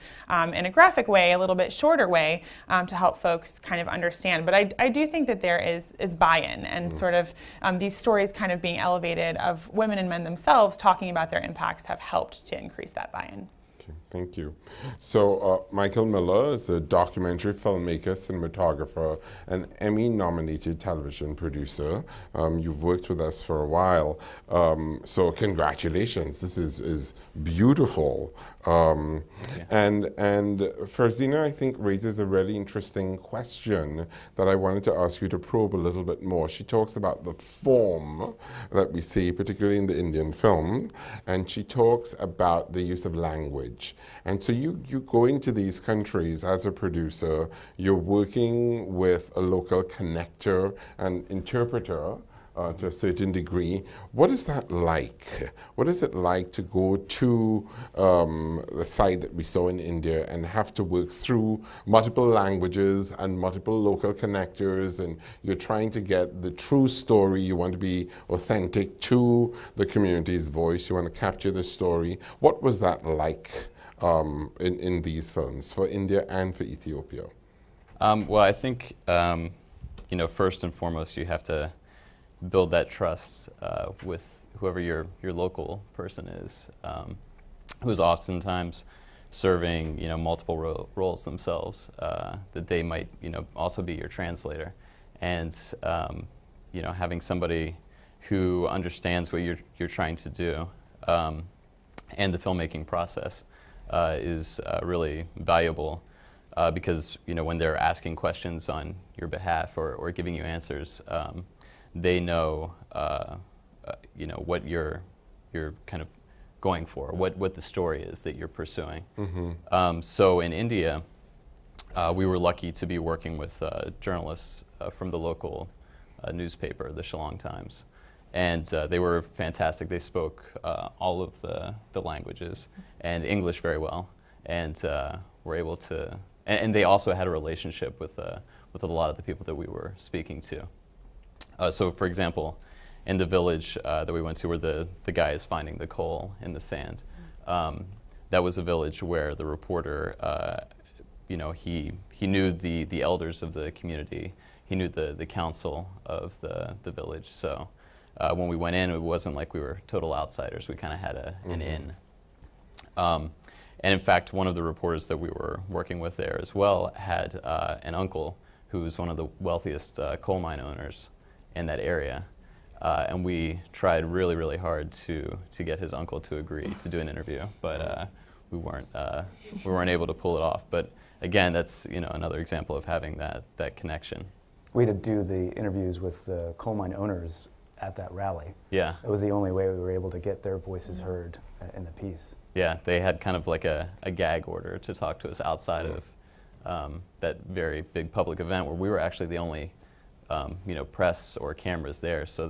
in a graphic way, a little bit shorter way, to help folks kind of understand. But I do think that there is buy-in and sort of these stories kind of being elevated of women and men themselves talking about their impacts have helped to increase that buy-in. Thank you. So Michael Miller is a documentary filmmaker, cinematographer, and Emmy-nominated television producer. You've worked with us for a while, so congratulations. This is beautiful. And Farzina, I think, raises a really interesting question that I wanted to ask you to probe a little bit more. She talks about the form that we see, particularly in the Indian film, and she talks about the use of language. And so you go into these countries as a producer, you're working with a local connector and interpreter to a certain degree. What is that like? What is it like to go to the site that we saw in India and have to work through multiple languages and multiple local connectors, and you're trying to get the true story, you want to be authentic to the community's voice, you want to capture the story. What was that like in these films for India and for Ethiopia? Well, I think, you know, first and foremost, you have to build that trust with whoever your local person is, who is oftentimes serving, you know, multiple roles themselves, that they might, you know, also be your translator. And, you know, having somebody who understands what you're trying to do and the filmmaking process is really valuable because, you know, when they're asking questions on your behalf or giving you answers, they know, you know, what you're kind of going for, what the story is that you're pursuing. So in India, we were lucky to be working with journalists from the local newspaper, the Shillong Times. And they were fantastic. They spoke all of the languages and English very well, and were able to. And they also had a relationship with a lot of the people that we were speaking to. So, for example, in the village that we went to, where the guy is finding the coal in the sand, that was a village where the reporter, you know, he knew the elders of the community. He knew the council of the village. So when we went in, it wasn't like we were total outsiders. We kind of had an in. And in fact, one of the reporters that we were working with there as well had an uncle who was one of the wealthiest coal mine owners in that area. And we tried really, really hard to get his uncle to agree to do an interview, but we weren't able to pull it off. But again, that's, you know, another example of having that connection. We had to do the interviews with the coal mine owners at that rally. Yeah. It was the only way we were able to get their voices heard in the piece. Yeah, they had kind of like a gag order to talk to us outside of that very big public event, where we were actually the only you know, press or cameras there. So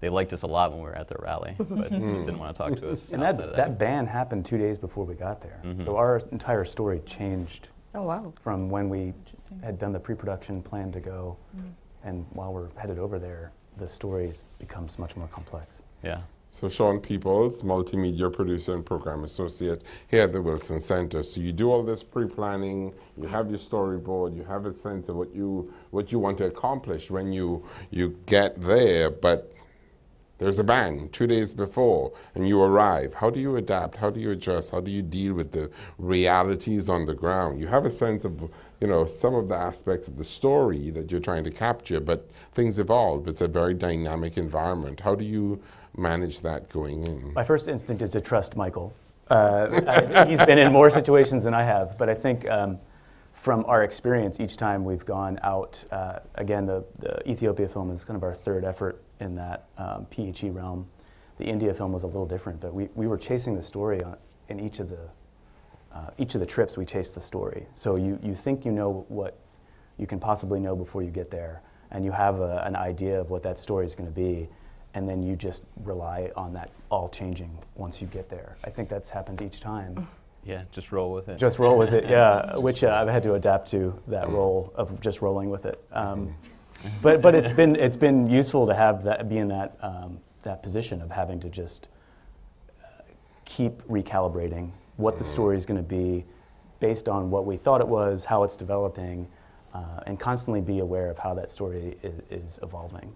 they liked us a lot when we were at their rally, but just didn't want to talk to us. And that ban happened 2 days before we got there. So our entire story changed. Oh, wow. From when we had done the pre-production plan to go, and while we're headed over there, the story becomes much more complex. Yeah. So Sean Peoples, multimedia producer and program associate here at the Wilson Center. So you do all this pre-planning, you have your storyboard, you have a sense of what you want to accomplish when you get there, but there's a ban 2 days before and you arrive. How do you adapt? How do you adjust? How do you deal with the realities on the ground? You have a sense of, you know, some of the aspects of the story that you're trying to capture, but things evolve. It's a very dynamic environment. How do you manage that going in? My first instinct is to trust Michael. He's been in more situations than I have, but I think from our experience, each time we've gone out, again, the Ethiopia film is kind of our third effort in that PHE realm. The India film was a little different, but we were chasing the story in each of the trips. We chased the story. So you think you know what you can possibly know before you get there, and you have an idea of what that story is going to be, and then you just rely on that all changing once you get there. I think that's happened each time. Yeah, just roll with it. Just roll with it, yeah, which I've had to adapt to, that role of just rolling with it. But it's been useful to have that, be in that position of having to just keep recalibrating what the story is going to be based on what we thought it was, how it's developing, and constantly be aware of how that story is evolving.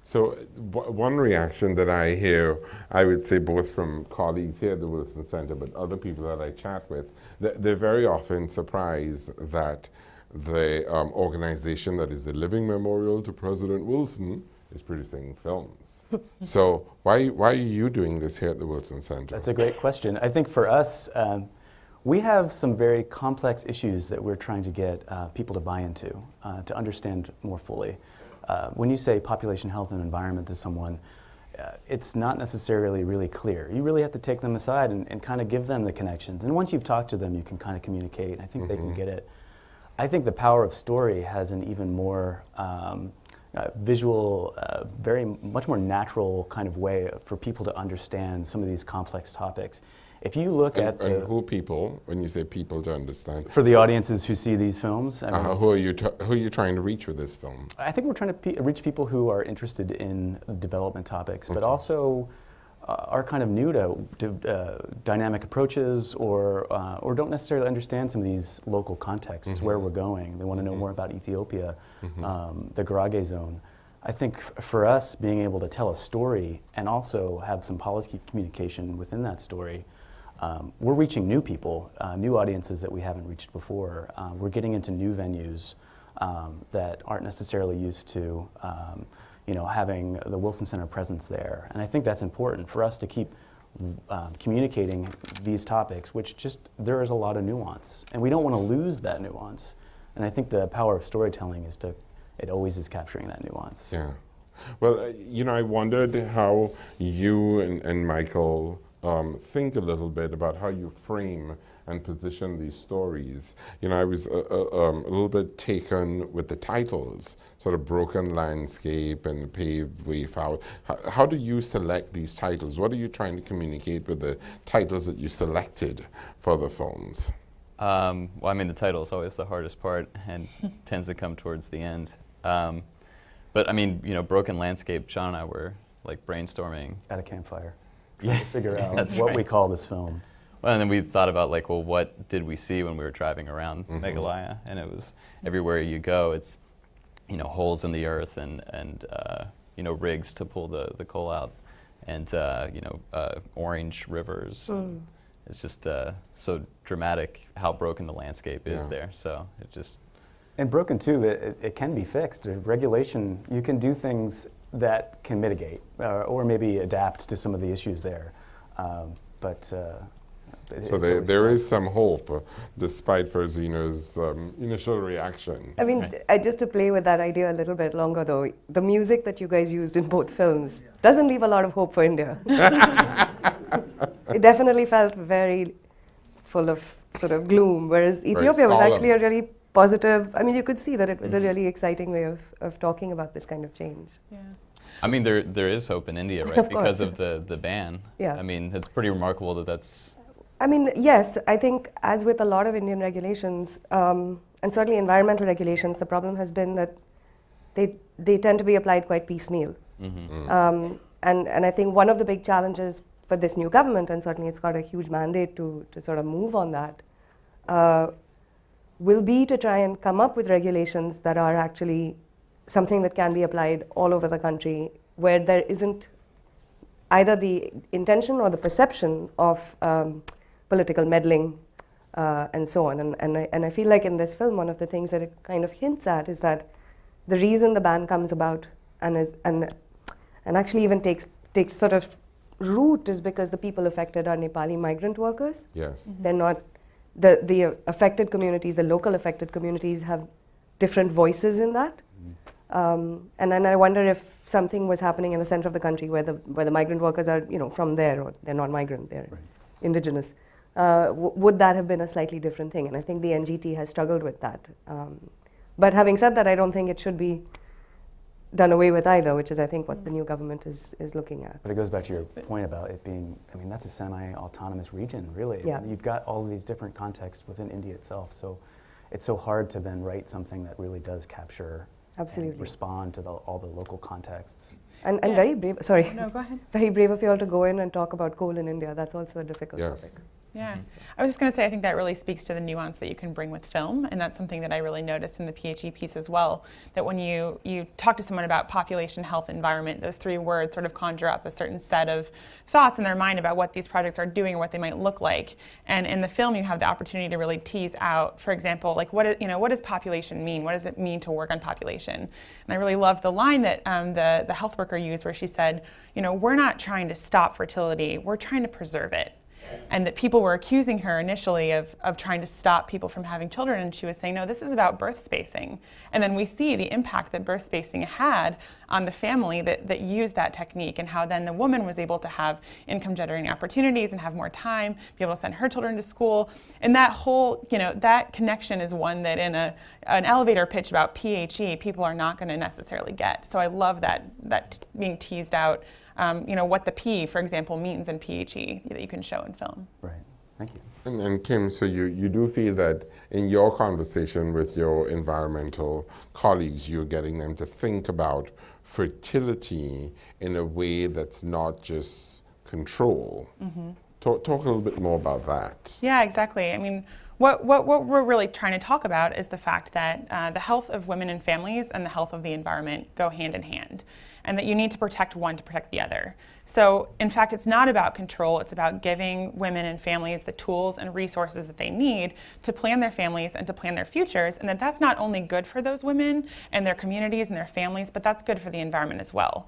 So one reaction that I hear, I would say both from colleagues here at the Wilson Center, but other people that I chat with, they're very often surprised that the organization that is the living memorial to President Wilson is producing films. So why are you doing this here at the Wilson Center? That's a great question. I think for us, we have some very complex issues that we're trying to get people to buy into, to understand more fully. When you say population health and environment to someone, it's not necessarily really clear. You really have to take them aside and kind of give them the connections. And once you've talked to them, you can kind of communicate. I think they can get it. I think the power of story has an even more visual, much more natural kind of way for people to understand some of these complex topics. If you look at and who people, when you say people to understand? For the audiences who see these films. I mean, who are you trying to reach with this film? I think we're trying to reach people who are interested in development topics, but also are kind of new to dynamic approaches or don't necessarily understand some of these local contexts, where we're going. They want to know more about Ethiopia, the Garage Zone. I think for us, being able to tell a story and also have some policy communication within that story, we're reaching new people, new audiences that we haven't reached before. We're getting into new venues that aren't necessarily used to having the Wilson Center presence there. And I think that's important for us to keep communicating these topics, which there is a lot of nuance. And we don't want to lose that nuance. And I think the power of storytelling is it always is capturing that nuance. Yeah. Well, I wondered how you and Michael think a little bit about how you frame and position these stories. You know, I was a little bit taken with the titles, sort of Broken Landscape and Paved Way Forward. How do you select these titles? What are you trying to communicate with the titles that you selected for the films? Well, I mean, the title is always the hardest part and tends to come towards the end. But I mean, you know, Broken Landscape, John and I were like brainstorming. At a campfire. To figure out That's what right. we call this film. Well, and then we thought about like, well, what did we see when we were driving around Meghalaya? And it was everywhere you go, it's, you know, holes in the earth and you know, rigs to pull the coal out, and you know, orange rivers. It's just so dramatic how broken the landscape is there. So it just. And broken too, it can be fixed. Regulation, you can do things that can mitigate or maybe adapt to some of the issues there. So there is some hope, despite Farzina's initial reaction. I mean, just to play with that idea a little bit longer, though, the music that you guys used in both films doesn't leave a lot of hope for India. It definitely felt very full of sort of gloom, whereas Ethiopia was actually a really positive. I mean, you could see that it was a really exciting way of talking about this kind of change. Yeah. I mean, there is hope in India, right? Of because course. of the ban. Yeah. I mean, it's pretty remarkable that that's. I mean, yes, I think as with a lot of Indian regulations, and certainly environmental regulations, the problem has been that they tend to be applied quite piecemeal. And I think one of the big challenges for this new government, and certainly it's got a huge mandate to sort of move on that, will be to try and come up with regulations that are actually something that can be applied all over the country, where there isn't either the intention or the perception of political meddling and so on. And I feel like in this film, one of the things that it kind of hints at is that the reason the ban comes about and actually even takes sort of root is because the people affected are Nepali migrant workers. Yes. They're not, the affected communities, the local affected communities have different voices in that. And then I wonder if something was happening in the center of the country where the migrant workers are, you know, from there, or they're not migrant, they're indigenous. Would that have been a slightly different thing? And I think the NGT has struggled with that. But having said that, I don't think it should be done away with either, which is, I think, what the new government is looking at. But it goes back to your point about it being, I mean, that's a semi-autonomous region, really. Yeah. You've got all of these different contexts within India itself, so it's so hard to then write something that really does capture Absolutely. and respond to all the local contexts. And very brave, sorry. No, go ahead. Very brave of you all to go in and talk about coal in India. That's also a difficult topic. Yeah, I was just going to say, I think that really speaks to the nuance that you can bring with film, and that's something that I really noticed in the PHE piece as well, that when you talk to someone about population, health, environment, those three words sort of conjure up a certain set of thoughts in their mind about what these projects are doing or what they might look like. And in the film, you have the opportunity to really tease out, for example, like what does population mean? What does it mean to work on population? And I really loved the line that the health worker used, where she said, you know, we're not trying to stop fertility, we're trying to preserve it. And that people were accusing her initially of trying to stop people from having children, and she was saying, no, this is about birth spacing. And then we see the impact that birth spacing had on the family that used that technique, and how then the woman was able to have income generating opportunities and have more time, be able to send her children to school. And that whole, you know, that connection is one that in an elevator pitch about PHE, people are not going to necessarily get. So I love that being teased out. You know, what the P, for example, means in PHE that you can show in film. Right, thank you. And Kim, so you do feel that in your conversation with your environmental colleagues, you're getting them to think about fertility in a way that's not just control. Talk a little bit more about that. Yeah, exactly. I mean, what we're really trying to talk about is the fact that the health of women and families and the health of the environment go hand in hand, and that you need to protect one to protect the other. So, in fact, it's not about control, it's about giving women and families the tools and resources that they need to plan their families and to plan their futures, and that's not only good for those women and their communities and their families, but that's good for the environment as well.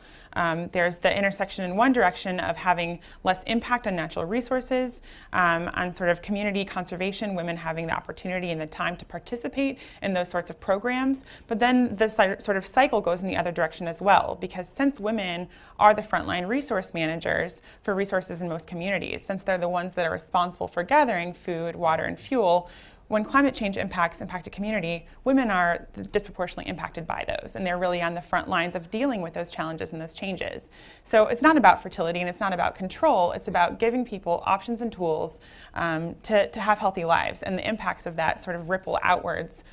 There's the intersection in one direction of having less impact on natural resources, on sort of community conservation, women having the opportunity and the time to participate in those sorts of programs, but then the sort of cycle goes in the other direction as well, because because since women are the frontline resource managers for resources in most communities, since they're the ones that are responsible for gathering food, water, and fuel, when climate change impacts a community, women are disproportionately impacted by those, and they're really on the front lines of dealing with those challenges and those changes. So it's not about fertility and it's not about control, it's about giving people options and tools to have healthy lives, and the impacts of that sort of ripple outwards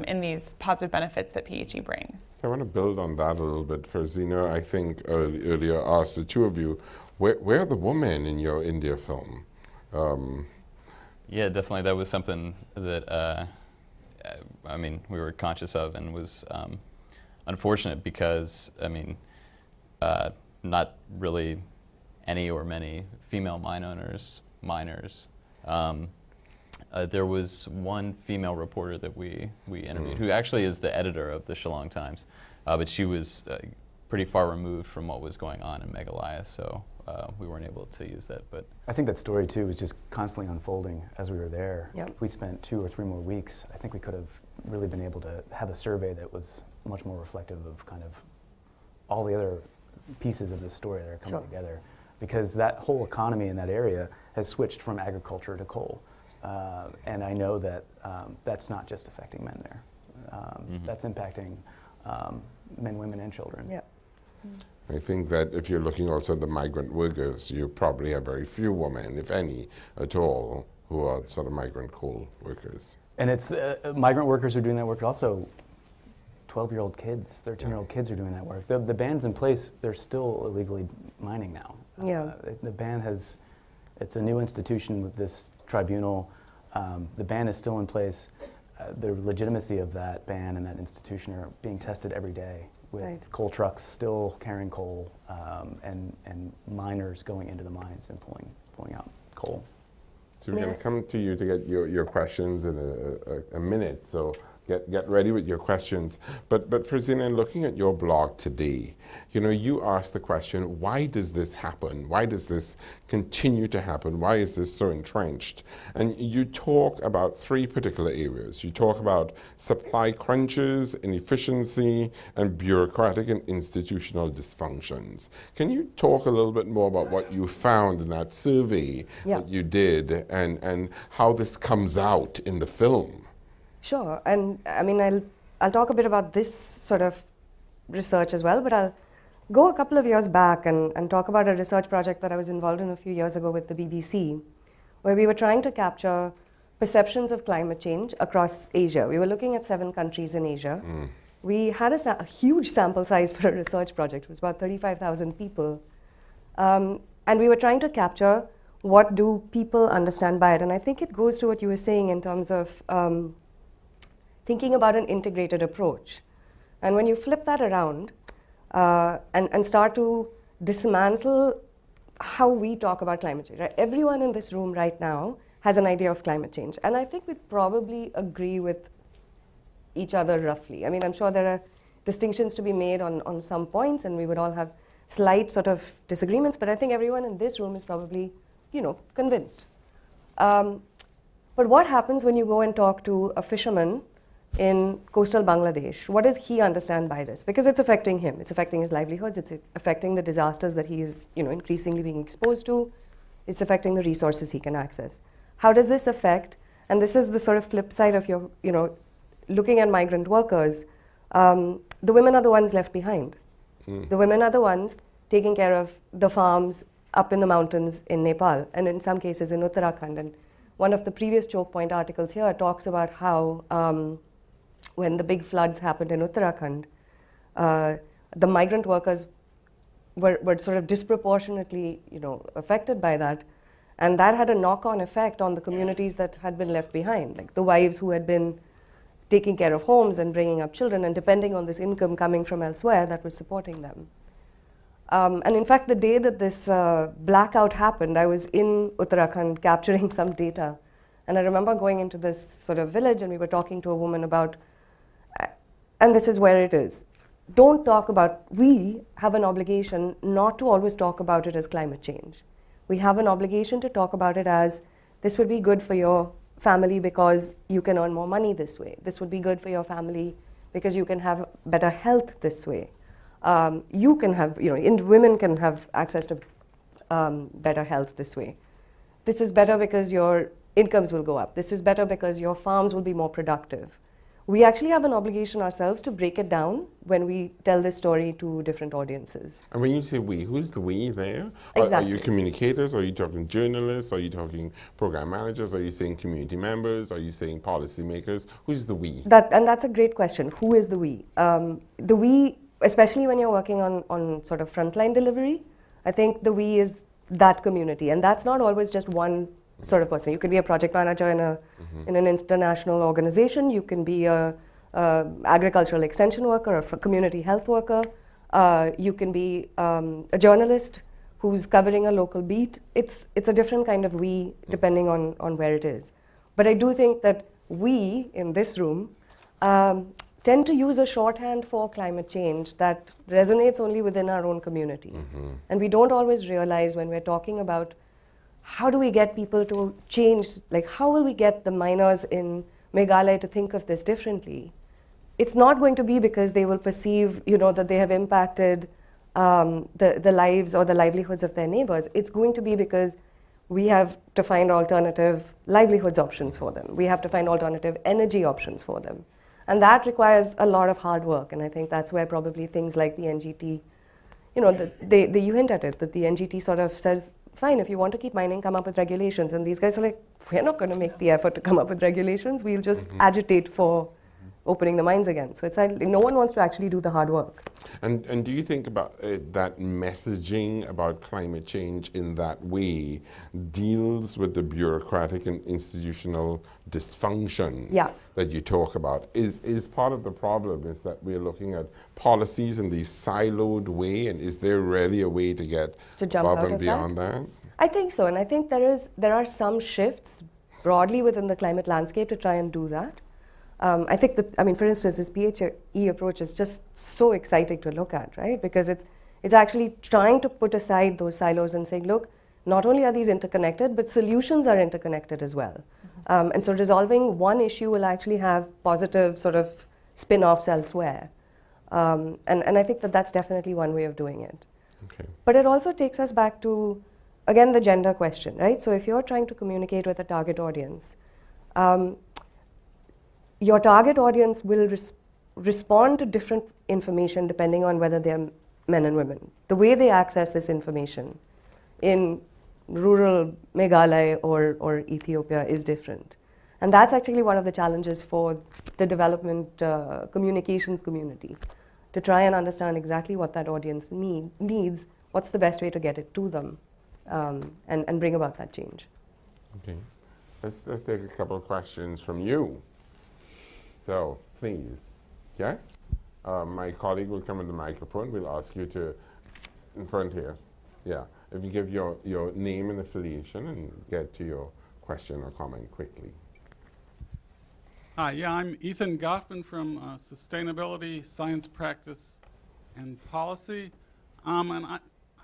in these positive benefits that PHE brings. So I want to build on that a little bit. Farzina, I think earlier asked the two of you, where are the women in your India film? Yeah, definitely. That was something that I mean, we were conscious of, and was unfortunate because, I mean, not really any or many female miners. There was one female reporter that we interviewed, who actually is the editor of the Shillong Times, but she was pretty far removed from what was going on in Meghalaya, so we weren't able to use that. But I think that story too was just constantly unfolding as we were there. Yep. If we spent 2 or 3 more weeks, I think we could have really been able to have a survey that was much more reflective of kind of all the other pieces of this story that are coming together. Because that whole economy in that area has switched from agriculture to coal. And I know that that's not just affecting men there. That's impacting men, women, and children. Yeah. I think that if you're looking also at the migrant workers, you probably have very few women, if any, at all, who are sort of migrant coal workers. And it's migrant workers are doing that work, but also 12-year-old kids, 13-year-old kids are doing that work. The ban's in place, they're still illegally mining now. Yeah. The ban has, it's a new institution with this tribunal. The ban is still in place. The legitimacy of that ban and that institution are being tested every day with coal trucks still carrying coal and miners going into the mines and pulling out coal. So we're going to come to you to get your questions in a minute. So get ready with your questions. But Farzina, in looking at your blog today, you know, you asked the question, why does this happen? Why does this continue to happen? Why is this so entrenched? And you talk about 3 particular areas. You talk about supply crunches, inefficiency, and bureaucratic and institutional dysfunctions. Can you talk a little bit more about what you found in that survey that you did and how this comes out in the film? Sure, and I mean, I'll talk a bit about this sort of research as well, but I'll go a couple of years back and talk about a research project that I was involved in a few years ago with the BBC, where we were trying to capture perceptions of climate change across Asia. We were looking at 7 countries in Asia. We had a huge sample size for a research project. It was about 35,000 people. And we were trying to capture what do people understand by it. And I think it goes to what you were saying in terms of thinking about an integrated approach. And when you flip that around and start to dismantle how we talk about climate change, right? Everyone in this room right now has an idea of climate change. And I think we'd probably agree with each other roughly. I mean, I'm sure there are distinctions to be made on some points, and we would all have slight sort of disagreements, but I think everyone in this room is probably, you know, convinced. But what happens when you go and talk to a fisherman in coastal Bangladesh? What does he understand by this? Because it's affecting him. It's affecting his livelihoods. It's affecting the disasters that he is, you know, increasingly being exposed to. It's affecting the resources he can access. How does this affect? And this is the sort of flip side of your, you know, looking at migrant workers. The women are the ones left behind. The women are the ones taking care of the farms up in the mountains in Nepal, and in some cases in Uttarakhand. And one of the previous Choke Point articles here talks about how when the big floods happened in Uttarakhand, the migrant workers were sort of disproportionately, you know, affected by that. And that had a knock-on effect on the communities that had been left behind, like the wives who had been taking care of homes and bringing up children and depending on this income coming from elsewhere that was supporting them. And in fact, the day that this blackout happened, I was in Uttarakhand capturing some data. And I remember going into this sort of village and we were talking to a woman about, and this is where it is. Don't talk about, we have an obligation not to always talk about it as climate change. We have an obligation to talk about it as, this would be good for your family because you can earn more money this way. This would be good for your family because you can have better health this way. you can have, women can have access to better health this way. This is better because your incomes will go up. This is better because your farms will be more productive. We actually have an obligation ourselves to break it down when we tell this story to different audiences. And when you say we, who's the we there? Exactly. Are you communicators? Are you talking journalists? Are you talking program managers? Are you saying community members? Are you saying policymakers? Who's the we? And that's a great question. Who is the we? The we, especially when you're working on sort of frontline delivery, I think the we is that community. And that's not always just one sort of person. You could be a project manager in an international organization. You can be a agricultural extension worker or a community health worker. You can be a journalist who's covering a local beat. It's a different kind of we depending on where it is. But I do think that we in this room tend to use a shorthand for climate change that resonates only within our own community. And we don't always realize when we're talking about how do we get people to change, like how will we get the miners in Meghalaya to think of this differently? It's not going to be because they will perceive, that they have impacted the lives or the livelihoods of their neighbors. It's going to be because we have to find alternative livelihoods options for them. We have to find alternative energy options for them. And that requires a lot of hard work. And I think that's where probably things like the NGT, you hint at it, that the NGT sort of says, fine, if you want to keep mining, come up with regulations. And these guys are like, we're not going to make the effort to come up with regulations. We'll just agitate for opening the mines again. So it's like no one wants to actually do the hard work. And do you think about that messaging about climate change in that way deals with the bureaucratic and institutional dysfunctions that you talk about? Is part of the problem is that we're looking at policies in this siloed way, and is there really a way to get above and beyond that? I think so, and I think there are some shifts broadly within the climate landscape to try and do that. I think for instance, this PHE approach is just so exciting to look at, right? Because it's actually trying to put aside those silos and saying, look, not only are these interconnected, but solutions are interconnected as well. And so resolving one issue will actually have positive sort of spin-offs elsewhere. And I think that's definitely one way of doing it. Okay. But it also takes us back to, again, the gender question, right? So if you're trying to communicate with a target audience, your target audience will respond to different information depending on whether they're men and women. The way they access this information in rural Meghalaya or Ethiopia is different. And that's actually one of the challenges for the development communications community, to try and understand exactly what that audience needs, what's the best way to get it to them, and bring about that change. Okay. Let's take a couple of questions from you. So, please. Yes? My colleague will come with the microphone. We'll ask you to, in front here. Yeah. If you give your name and affiliation and get to your question or comment quickly. Hi, yeah, I'm Ethan Goffman from Sustainability, Science Practice, and Policy. And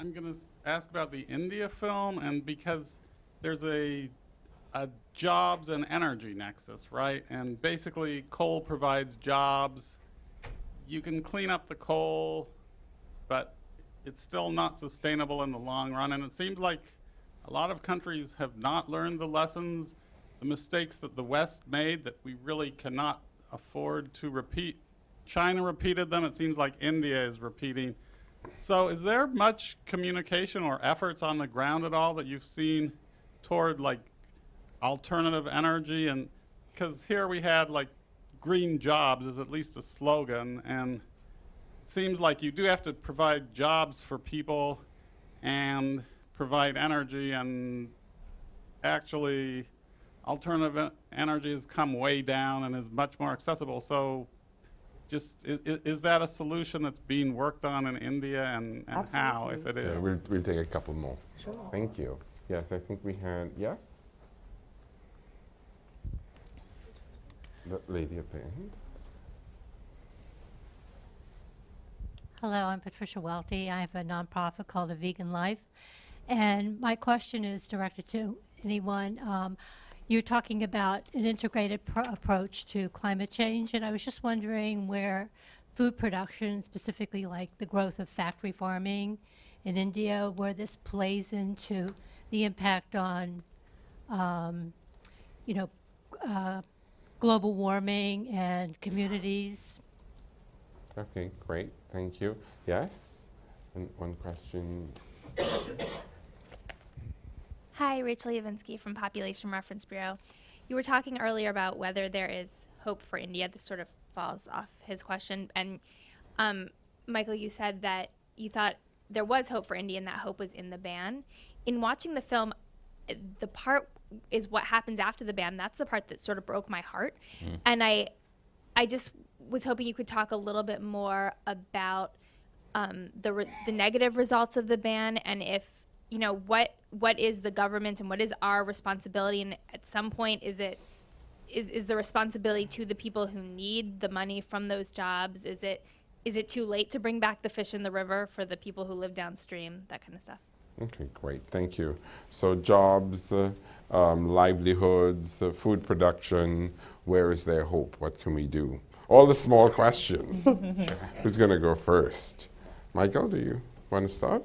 I'm going to ask about the India film, and because there's a jobs and energy nexus, right? And basically coal provides jobs. You can clean up the coal, but it's still not sustainable in the long run. And it seems like a lot of countries have not learned the lessons, the mistakes that the West made that we really cannot afford to repeat. China repeated them. It seems like India is repeating. So is there much communication or efforts on the ground at all that you've seen toward like alternative energy? And because here we had like green jobs is at least a slogan, and it seems like you do have to provide jobs for people and provide energy, and actually alternative energy has come way down and is much more accessible. So just is that a solution that's being worked on in India, and how, if it is? Yeah, we'll take a couple more. Sure. Thank you. Yes, I think we had, yes? The lady at the end. Hello, I'm Patricia Welty. I have a nonprofit called A Vegan Life. And my question is directed to anyone. You're talking about an integrated approach to climate change, and I was just wondering where food production, specifically like the growth of factory farming in India, where this plays into the impact on, you know, global warming and communities. Okay, great. Thank you. Yes? And one question. Hi, Rachel Yavinsky from Population Reference Bureau. You were talking earlier about whether there is hope for India. This sort of falls off his question. And Michael, you said that you thought there was hope for India and that hope was in the ban. In watching the film, the part is what happens after the ban. That's the part that sort of broke my heart. And I just was hoping you could talk a little bit more about the negative results of the ban, and if, you know, what is the government and what is our responsibility, and at some point is the responsibility to the people who need the money from those jobs? Is it too late to bring back the fish in the river for the people who live downstream, that kind of stuff? Okay, great. Thank you. So jobs, livelihoods, food production, where is their hope? What can we do? All the small questions. Who's going to go first? Michael, do you want to start?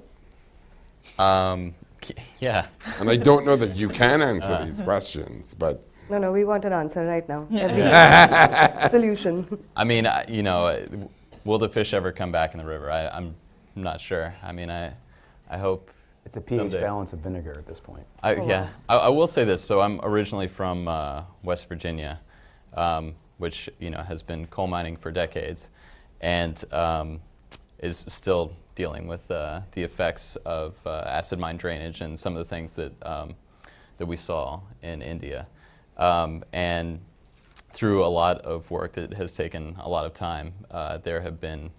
Yeah. And I don't know that you can answer these questions, but... No, we want an answer right now. Every solution. I mean, you know, will the fish ever come back in the river? I'm not sure. I mean, I hope it's a pH someday. balance of vinegar at this point. Yeah, I will say this. So I'm originally from West Virginia, which, you know, has been coal mining for decades, and is still dealing with the effects of acid mine drainage and some of the things that that we saw in India. And through a lot of work that has taken a lot of time, there have been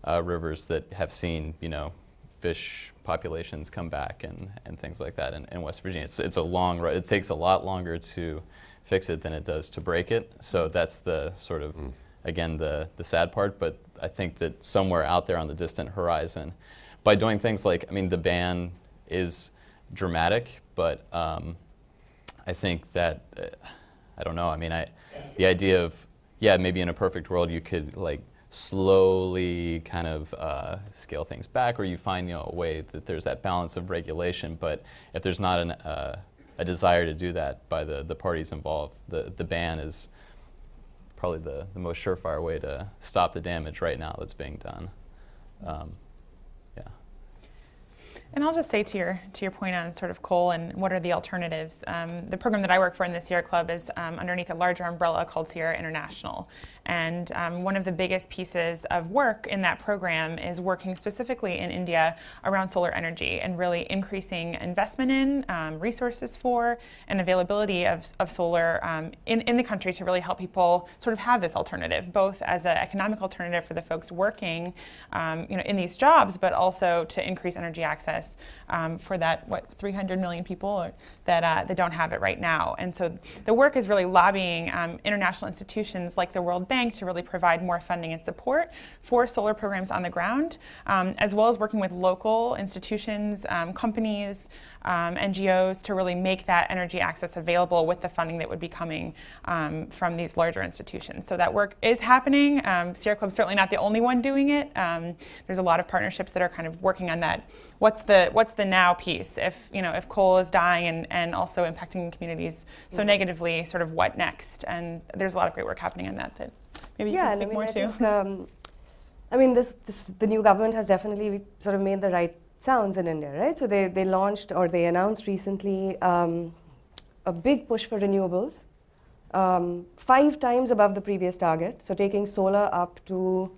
rivers that have seen, you know, fish populations come back and things like that in West Virginia. It's a long road. It takes a lot longer to fix it than it does to break it. So that's the sort of, again, the sad part. But I think that somewhere out there on the distant horizon, by doing things like, I mean, the ban is dramatic, but I think that, I don't know, I mean, the idea of, yeah, maybe in a perfect world you could like slowly kind of scale things back, or you find, you know, a way that there's that balance of regulation. But if there's not a desire to do that by the parties involved, the ban is probably the most surefire way to stop the damage right now that's being done. Yeah. And I'll just say to your point on sort of coal and what are the alternatives. The program that I work for in the Sierra Club is underneath a larger umbrella called Sierra International. And one of the biggest pieces of work in that program is working specifically in India around solar energy and really increasing investment in, resources for, and availability of solar in the country to really help people sort of have this alternative, both as an economic alternative for the folks working you know, in these jobs, but also to increase energy access for that, 300 million people that don't have it right now. And so the work is really lobbying international institutions like the World Bank to really provide more funding and support for solar programs on the ground, as well as working with local institutions, companies, NGOs to really make that energy access available with the funding that would be coming from these larger institutions. So that work is happening. Sierra Club's certainly not the only one doing it. There's a lot of partnerships that are kind of working on that. What's the now piece? If, you know, if coal is dying and also impacting communities so negatively, sort of what next? And there's a lot of great work happening on that maybe you can speak more to. Think, I mean, the new government has definitely sort of made the right sounds in India, right? So they launched, or they announced recently, a big push for renewables, 5 times above the previous target. So taking solar up to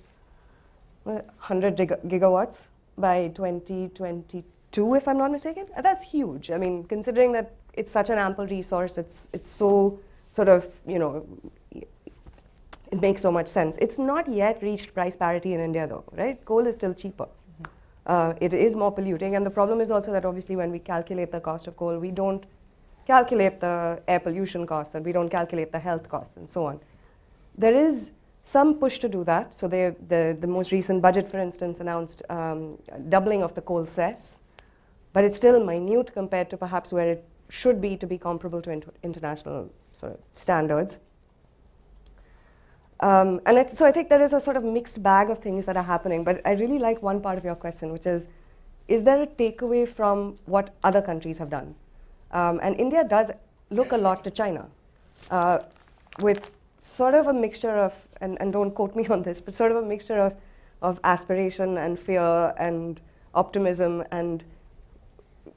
100 gigawatts by 2022, if I'm not mistaken. That's huge. I mean, considering that it's such an ample resource, it's so sort of, you know, it makes so much sense. It's not yet reached price parity in India though, right? Coal is still cheaper. It is more polluting, and the problem is also that obviously when we calculate the cost of coal, we don't calculate the air pollution costs, and we don't calculate the health costs and so on. There is some push to do that. So the most recent budget, for instance, announced doubling of the coal cess, but it's still minute compared to perhaps where it should be to be comparable to international sort of standards. So I think there is a sort of mixed bag of things that are happening, but I really like one part of your question, which is there a takeaway from what other countries have done? And India does look a lot to China, with sort of a mixture of, and don't quote me on this, but sort of a mixture of aspiration and fear and optimism and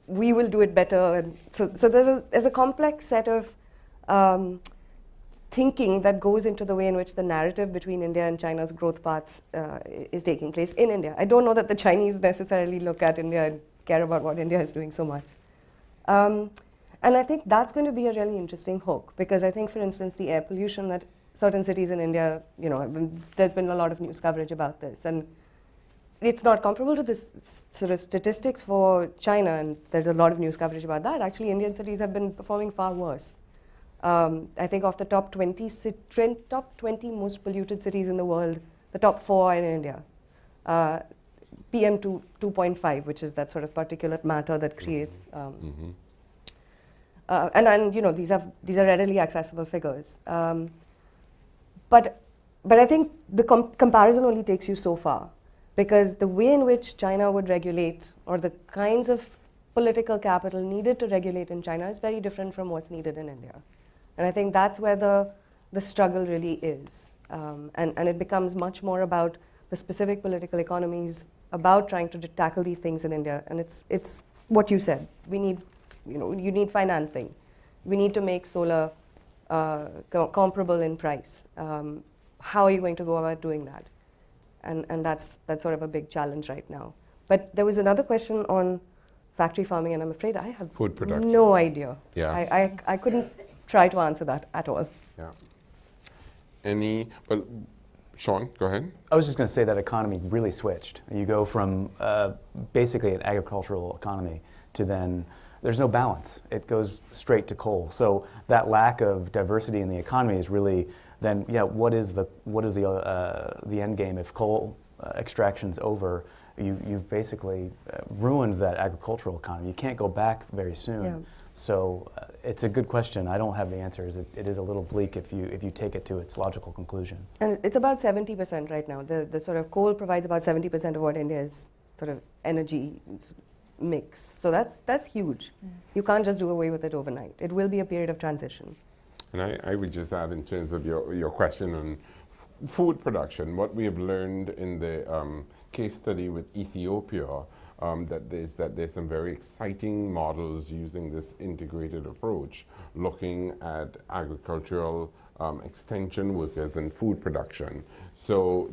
we will do it better. And so there's a complex set of thinking that goes into the way in which the narrative between India and China's growth paths is taking place in India. I don't know that the Chinese necessarily look at India and care about what India is doing so much. And I think that's going to be a really interesting hook, because I think, for instance, the air pollution that certain cities in India, there's been a lot of news coverage about this, and it's not comparable to this sort of statistics for China, and there's a lot of news coverage about that. Actually, Indian cities have been performing far worse. I think of the top 20 most polluted cities in the world, the top 4 are in India. PM 2.5, which is that sort of particulate matter that creates. And these are readily accessible figures. But I think the comparison only takes you so far, because the way in which China would regulate, or the kinds of political capital needed to regulate in China, is very different from what's needed in India. And I think that's where the struggle really is. And it becomes much more about the specific political economies, about trying to tackle these things in India. And it's what you said. We need, you need financing. We need to make solar comparable in price. How are you going to go about doing that? And that's sort of a big challenge right now. But there was another question on factory farming, and I'm afraid I have food production. No idea. Yeah. I couldn't try to answer that at all. Yeah. Well, Sean, go ahead. I was just going to say that economy really switched. You go from basically an agricultural economy to then there's no balance. It goes straight to coal. So that lack of diversity in the economy is really then, what is the end game if coal extraction's over? You've basically ruined that agricultural economy. You can't go back very soon. Yeah. So it's a good question. I don't have the answers. It is a little bleak if you take it to its logical conclusion. And it's about 70% right now. The sort of coal provides about 70% of what India's sort of energy mix. So that's huge. You can't just do away with it overnight. It will be a period of transition. And I would just add, in terms of your question on food production, what we have learned in the case study with Ethiopia, that there's some very exciting models using this integrated approach, looking at agricultural extension workers and food production. So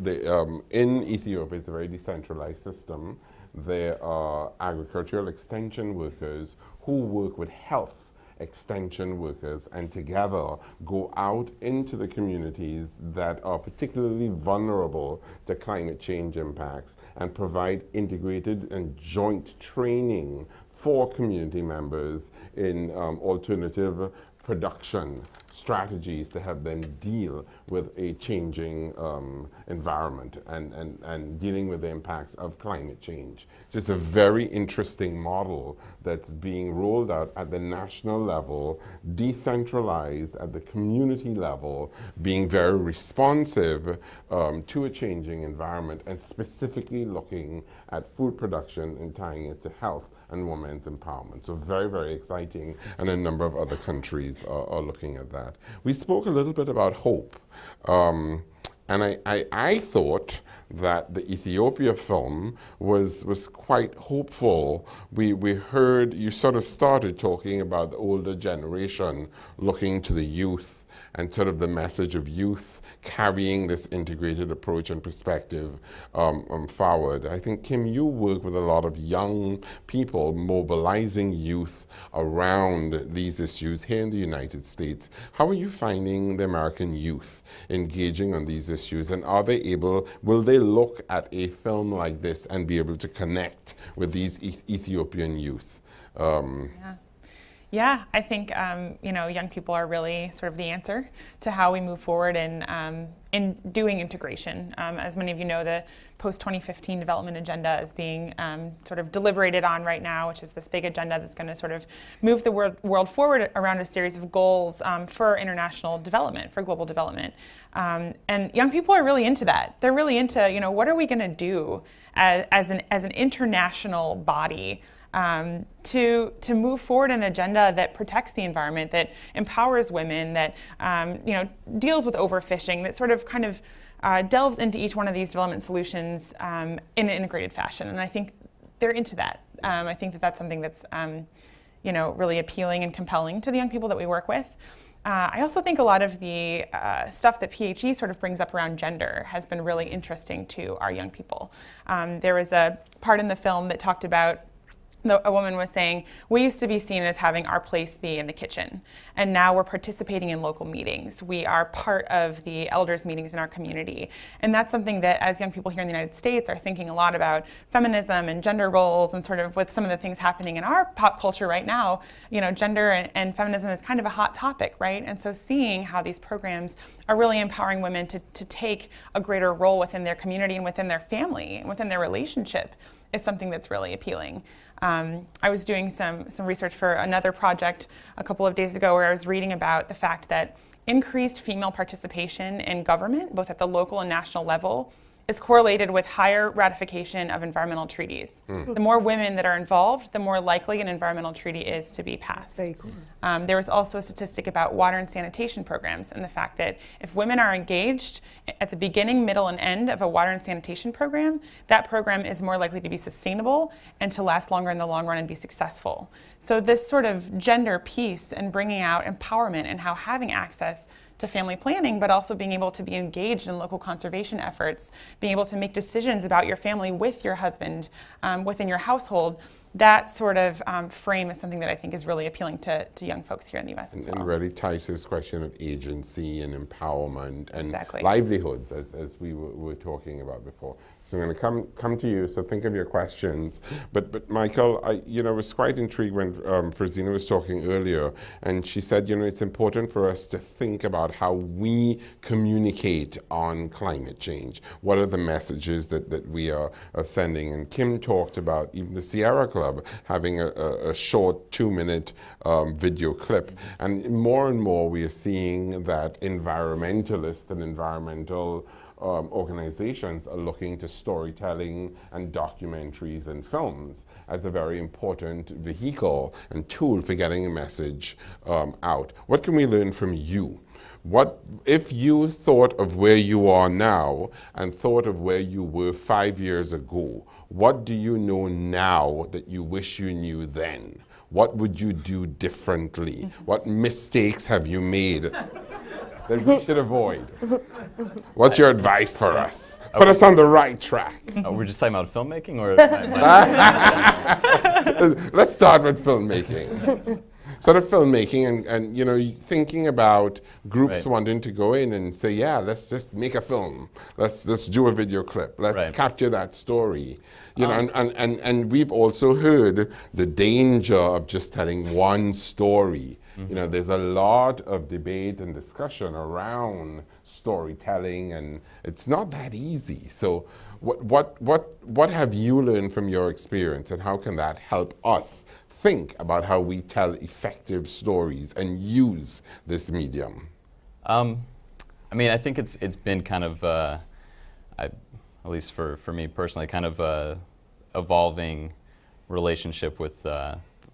in Ethiopia, it's a very decentralized system. There are agricultural extension workers who work with health extension workers, and together go out into the communities that are particularly vulnerable to climate change impacts and provide integrated and joint training for community members in alternative production strategies to help them deal with a changing environment and dealing with the impacts of climate change. Just a very interesting model that's being rolled out at the national level, decentralized at the community level, being very responsive to a changing environment, and specifically looking at food production and tying it to health and women's empowerment. So very, very exciting, and a number of other countries are looking at that. We spoke a little bit about hope, and I thought that the Ethiopia film was quite hopeful. We heard, you sort of started talking about the older generation looking to the youth, and sort of the message of youth carrying this integrated approach and perspective forward. I think, Kim, you work with a lot of young people mobilizing youth around these issues here in the United States. How are you finding the American youth engaging on these issues, and will they look at a film like this and be able to connect with these Ethiopian youth? Yeah, I think young people are really sort of the answer to how we move forward in in doing integration. As many of you know, the post-2015 development agenda is being sort of deliberated on right now, which is this big agenda that's going to sort of move the world forward around a series of goals for international development, for global development. And young people are really into that. They're really into, you know, what are we going to do as an international body to move forward an agenda that protects the environment, that empowers women, that you know, deals with overfishing, that sort of kind of delves into each one of these development solutions in an integrated fashion. And I think they're into that. I think that that's something that's you know, really appealing and compelling to the young people that we work with. I also think a lot of the stuff that PHE sort of brings up around gender has been really interesting to our young people. There was a part in the film that talked about a woman was saying, we used to be seen as having our place be in the kitchen, and now we're participating in local meetings. We are part of the elders' meetings in our community. And that's something that, as young people here in the United States, are thinking a lot about feminism and gender roles, and sort of with some of the things happening in our pop culture right now, you know, gender and feminism is kind of a hot topic, right? And so seeing how these programs are really empowering women to take a greater role within their community and within their family and within their relationship is something that's really appealing. I was doing some research for another project a couple of days ago where I was reading about the fact that increased female participation in government, both at the local and national level, is correlated with higher ratification of environmental treaties. The more women that are involved, the more likely an environmental treaty is to be passed. Very cool. There was also a statistic about water and sanitation programs and the fact that if women are engaged at the beginning, middle, and end of a water and sanitation program, that program is more likely to be sustainable and to last longer in the long run and be successful. So this sort of gender piece and bringing out empowerment and how having access to family planning, but also being able to be engaged in local conservation efforts, being able to make decisions about your family with your husband within your household, that sort of frame is something that I think is really appealing to young folks here in the U.S. as well. And really ties to this question of agency and empowerment and Exactly. livelihoods, as we were talking about before. So I'm going to come to you, so think of your questions. But Michael, I was quite intrigued when Frazina was talking earlier, and she said, it's important for us to think about how we communicate on climate change. What are the messages that we are sending? And Kim talked about even the Sierra Club having a short 2-minute video clip. And more we are seeing that environmentalists and environmental organizations are looking to storytelling and documentaries and films as a very important vehicle and tool for getting a message out. What can we learn from you? What if you thought of where you are now and thought of where you were 5 years ago? What do you know now that you wish you knew then? What would you do differently? What mistakes have you made that we should avoid? What's your advice for us? Put us on the right track. We're just talking about filmmaking, or? Let's start with filmmaking. Sort of filmmaking and thinking about groups wanting to go in and say, yeah, let's just make a film. Let's do a video clip. Let's capture that story. And we've also heard the danger of just telling one story. Mm-hmm. There's a lot of debate and discussion around storytelling, and it's not that easy. So what have you learned from your experience, and how can that help us think about how we tell effective stories and use this medium? I think it's been kind of, at least for me personally, kind of a evolving relationship with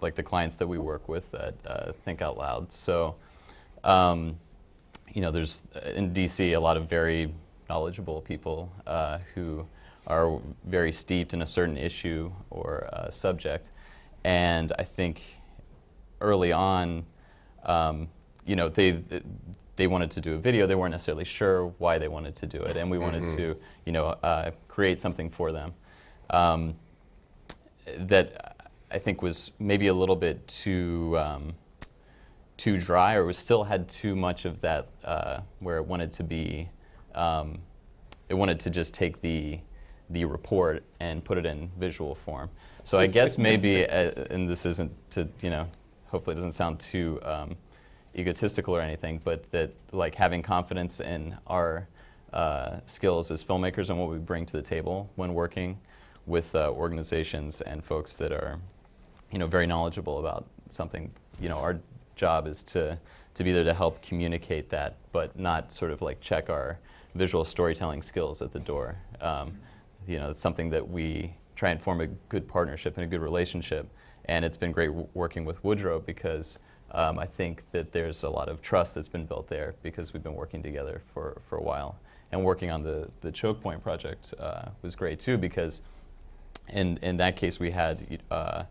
like the clients that we work with at Think Out Loud. So, there's in DC a lot of very knowledgeable people who are very steeped in a certain issue or subject. And I think early on, they wanted to do a video. They weren't necessarily sure why they wanted to do it, and we wanted to, create something for them that I think was maybe a little bit too dry, or still had too much of that where it wanted to be. It wanted to just take the report and put it in visual form. So I guess maybe, and this isn't to, hopefully it doesn't sound too egotistical or anything, but that like having confidence in our skills as filmmakers and what we bring to the table when working with organizations and folks that are, very knowledgeable about something. Our job is to be there to help communicate that, but not sort of like check our visual storytelling skills at the door. It's something that we try and form a good partnership and a good relationship. And it's been great working with Woodrow because I think that there's a lot of trust that's been built there because we've been working together for a while. And working on the Choke Point project was great too because in that case we had a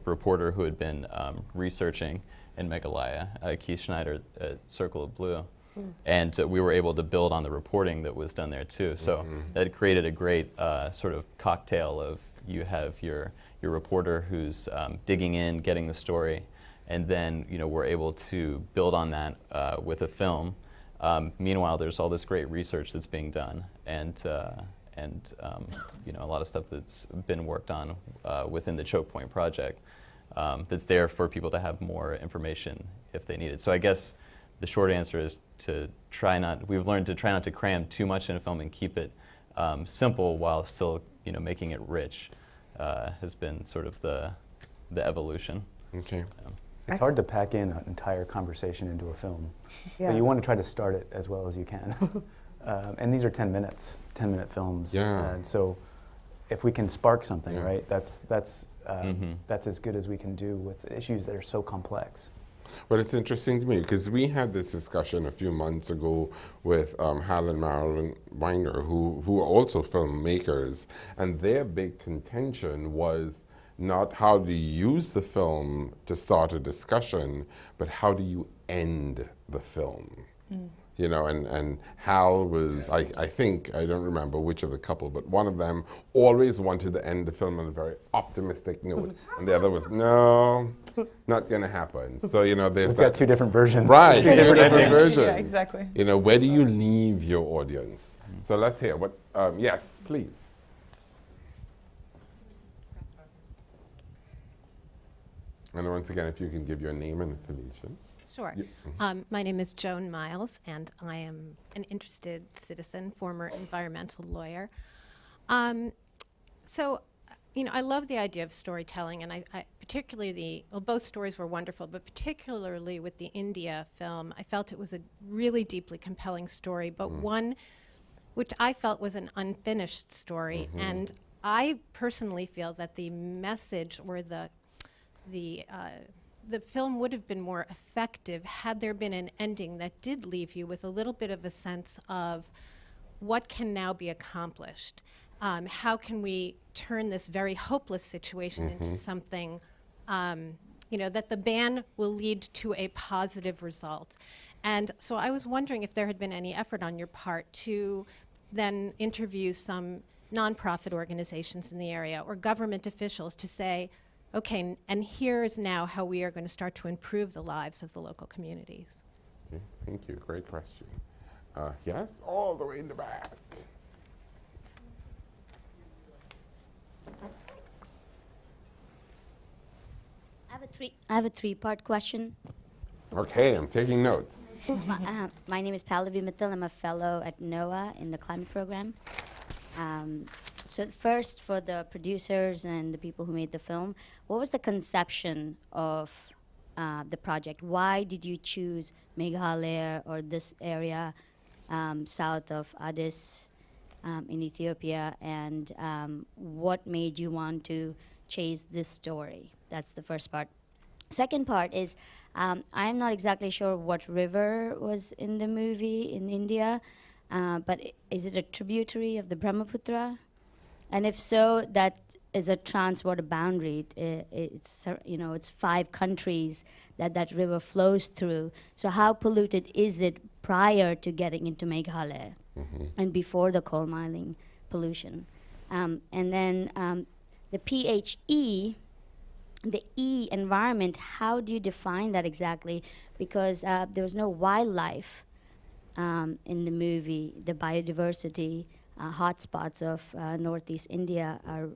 reporter who had been researching in Meghalaya, Keith Schneider at Circle of Blue. And we were able to build on the reporting that was done there too. So that created a great sort of cocktail of you have your reporter who's digging in, getting the story, and then we're able to build on that with a film. Meanwhile, there's all this great research that's being done, and a lot of stuff that's been worked on within the Choke Point project that's there for people to have more information if they need it. So I guess the short answer is we've learned to try not to cram too much in a film and keep it simple while still making it rich has been sort of the evolution. Okay. It's hard to pack in an entire conversation into a film. Yeah. But you want to try to start it as well as you can. And these are 10-minute films. Yeah. And so if we can spark something, right, that's as good as we can do with issues that are so complex. Well, it's interesting to me because we had this discussion a few months ago with Hal and Marilyn Weiner, who are also filmmakers, and their big contention was not how do you use the film to start a discussion, but how do you end the film? And Hal was, I think, I don't remember which of the couple, but one of them always wanted to end the film on a very optimistic note, and the other was, no, not going to happen. So, there's We've got two different versions. Right, two different versions. Yeah, exactly. Where do you leave your audience? So let's hear what, yes, please. And once again, if you can give your name and affiliation. Sure. Yeah. My name is Joan Miles, and I am an interested citizen, former environmental lawyer. I love the idea of storytelling, and I particularly both stories were wonderful, but particularly with the India film, I felt it was a really deeply compelling story, but one which I felt was an unfinished story. And I personally feel that the message or the film would have been more effective had there been an ending that did leave you with a little bit of a sense of what can now be accomplished. How can we turn this very hopeless situation into something, that the ban will lead to a positive result. And so I was wondering if there had been any effort on your part to then interview some nonprofit organizations in the area or government officials to say, okay, and here's now how we are going to start to improve the lives of the local communities. Okay, thank you. Great question. Yes, all the way in the back. I have a three-part question. Okay, I'm taking notes. My name is Pallavi Mittal. I'm a fellow at NOAA in the climate program. So first, for the producers and the people who made the film, what was the conception of the project? Why did you choose Meghalaya or this area south of Addis in Ethiopia? And what made you want to chase this story? That's the first part. Second part is, I'm not exactly sure what river was in the movie in India, but is it a tributary of the Brahmaputra? And if so, that is a trans-border boundary. It's 5 countries that river flows through. So how polluted is it prior to getting into Meghalaya and before the coal mining pollution? And then the PHE, the E environment, how do you define that exactly? Because there was no wildlife in the movie. The biodiversity hotspots of Northeast India are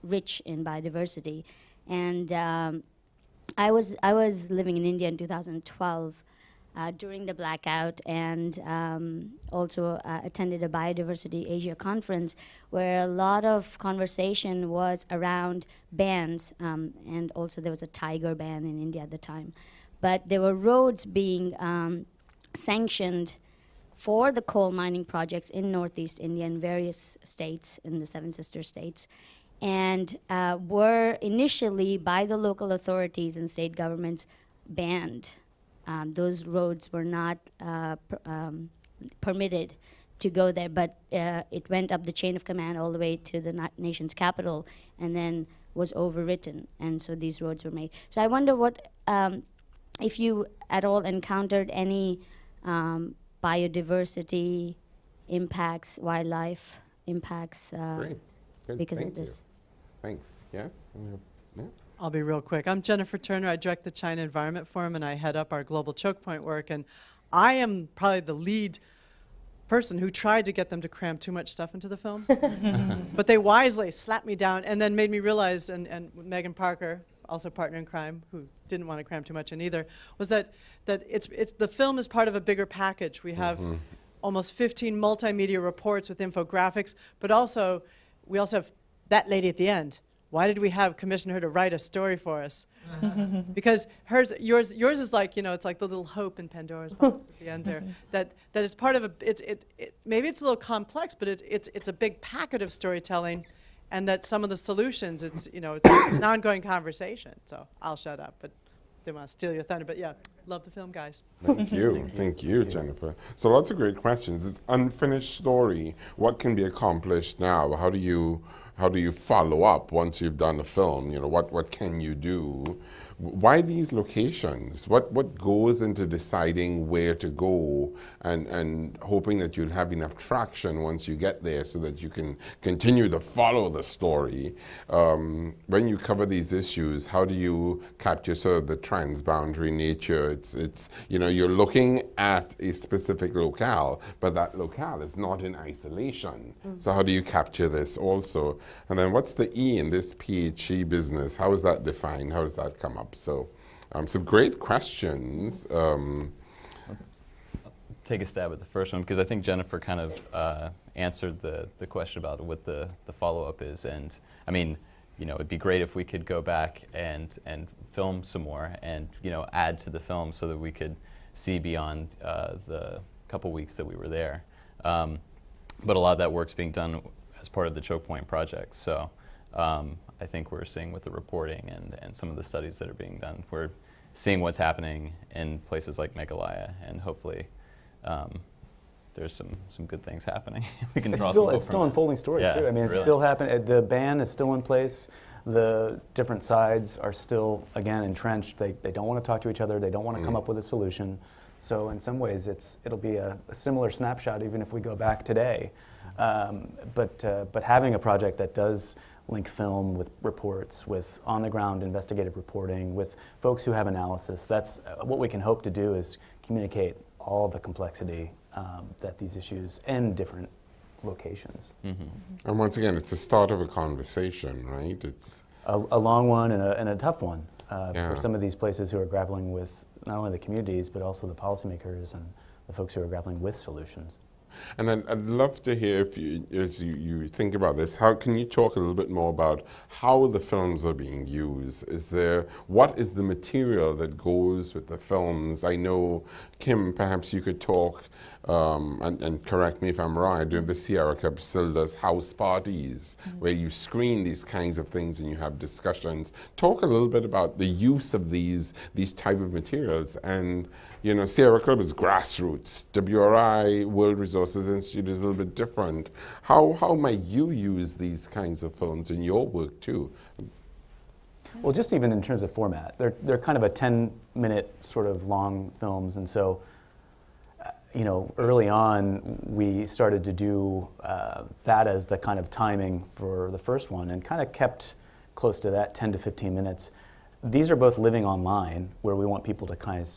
rich in biodiversity. And I was living in India in 2012 during the blackout, and also attended a Biodiversity Asia conference where a lot of conversation was around bans, and also there was a tiger ban in India at the time. But there were roads being sanctioned for the coal mining projects in Northeast India in various states, in the Seven Sister states, and were initially by the local authorities and state governments banned. Those roads were not permitted to go there, but it went up the chain of command all the way to the nation's capital and then was overwritten, and so these roads were made. So I wonder what, if you at all encountered any biodiversity impacts, wildlife impacts Great. Good. because Thank of this. you. Thanks. Yes? Yeah. I'll be real quick. I'm Jennifer Turner. I direct the China Environment Forum, and I head up our global choke point work. And I am probably the lead person who tried to get them to cram too much stuff into the film. But they wisely slapped me down and then made me realize, and Megan Parker, also partner in crime, who didn't want to cram too much in either, was that it's the film is part of a bigger package. We have almost 15 multimedia reports with infographics, but also we also have that lady at the end. Why did we commission her to write a story for us? Because yours is like, it's like the little hope in Pandora's box at the end there. That is part of maybe it's a little complex, but it's a big packet of storytelling, and that some of the solutions, it's an ongoing conversation. So I'll shut up, but they want to steal your thunder. But yeah, love the film, guys. Thank you. Thank you, Jennifer. So lots of great questions. It's unfinished story. What can be accomplished now? How do you follow up once you've done a film? What can you do? Why these locations? What goes into deciding where to go and hoping that you'll have enough traction once you get there so that you can continue to follow the story? When you cover these issues, how do you capture sort of the transboundary nature? It's you're looking at a specific locale, but that locale is not in isolation. So how do you capture this also? And then what's the E in this PHE business? How is that defined? How does that come up? So some great questions. Take a stab at the first one, because I think Jennifer kind of answered the question about what the follow-up is. And I mean, it'd be great if we could go back and film some more and add to the film so that we could see beyond the couple weeks that we were there. But a lot of that work's being done as part of the Choke Point project. So I think we're seeing with the reporting and some of the studies that are being done, we're seeing what's happening in places like Meghalaya, and hopefully there's some good things happening. We can draw It's still unfolding story too. I mean, it's really. still happening. The ban is still in place. The different sides are still, again, entrenched. They don't want to talk to each other. They don't want to come up with a solution. So in some ways, it'll be a similar snapshot even if we go back today. But having a project that does link film with reports, with on-the-ground investigative reporting, with folks who have analysis, that's what we can hope to do, is communicate all the complexity that these issues in different locations. And once again, it's the start of a conversation, right? It's a long one and a tough one for some of these places who are grappling with not only the communities, but also the policymakers and the folks who are grappling with solutions. And I'd love to hear, as you think about this, how can you talk a little bit more about how the films are being used? What is the material that goes with the films? I know, Kim, perhaps you could talk, and correct me if I'm wrong, during the Sierra Club still does house parties, where you screen these kinds of things and you have discussions. Talk a little bit about the use of these type of materials. And Sierra Club is grassroots. WRI, World Resources Institute, is a little bit different. How might you use these kinds of films in your work too? Well, just even in terms of format, they're kind of a 10-minute sort of long films, and so early on we started to do that as the kind of timing for the first one, and kind of kept close to that 10 to 15 minutes. These are both living online, where we want people to kind of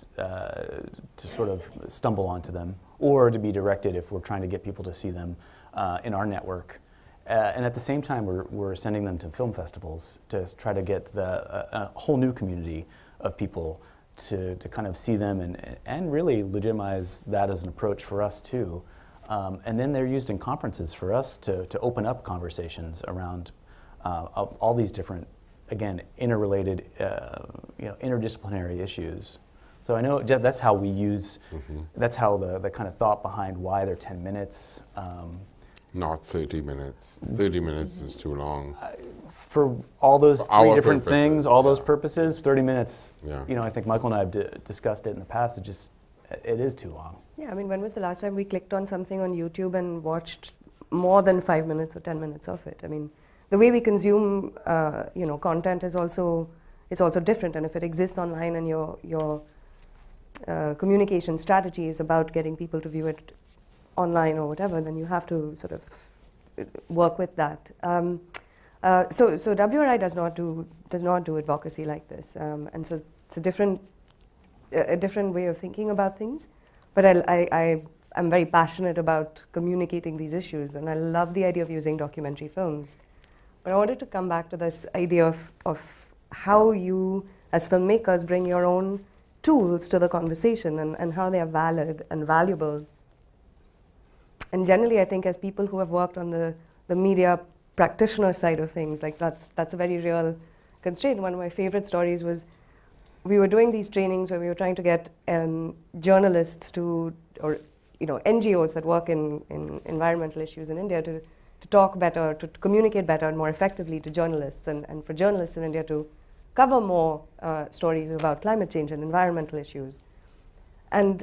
to sort of stumble onto them, or to be directed if we're trying to get people to see them in our network. And at the same time, we're sending them to film festivals to try to get a whole new community of people to kind of see them and really legitimize that as an approach for us too. And then they're used in conferences for us to open up conversations around all these different, again, interrelated, interdisciplinary issues. So I know that's how we use, that's how the kind of thought behind why they're 10 minutes. Not 30 minutes. 30 minutes is too long. For all those For our three different purposes, things, all those purposes, 30 minutes, Yeah. I think Michael and I have discussed it in the past, it is too long. Yeah, I mean, when was the last time we clicked on something on YouTube and watched more than 5 minutes or 10 minutes of it? I mean, the way we consume, content is also different. And if it exists online and your communication strategy is about getting people to view it online or whatever, then you have to sort of work with that. So WRI does not do advocacy like this, and so it's a different way of thinking about things. But I'm very passionate about communicating these issues, and I love the idea of using documentary films. But I wanted to come back to this idea of how you, as filmmakers, bring your own tools to the conversation and how they are valid and valuable. And generally, I think as people who have worked on the media practitioner side of things, like that's a very real constraint. One of my favorite stories was we were doing these trainings where we were trying to get journalists or NGOs that work in environmental issues in India to talk better, to communicate better and more effectively to journalists, and for journalists in India to cover more stories about climate change and environmental issues. And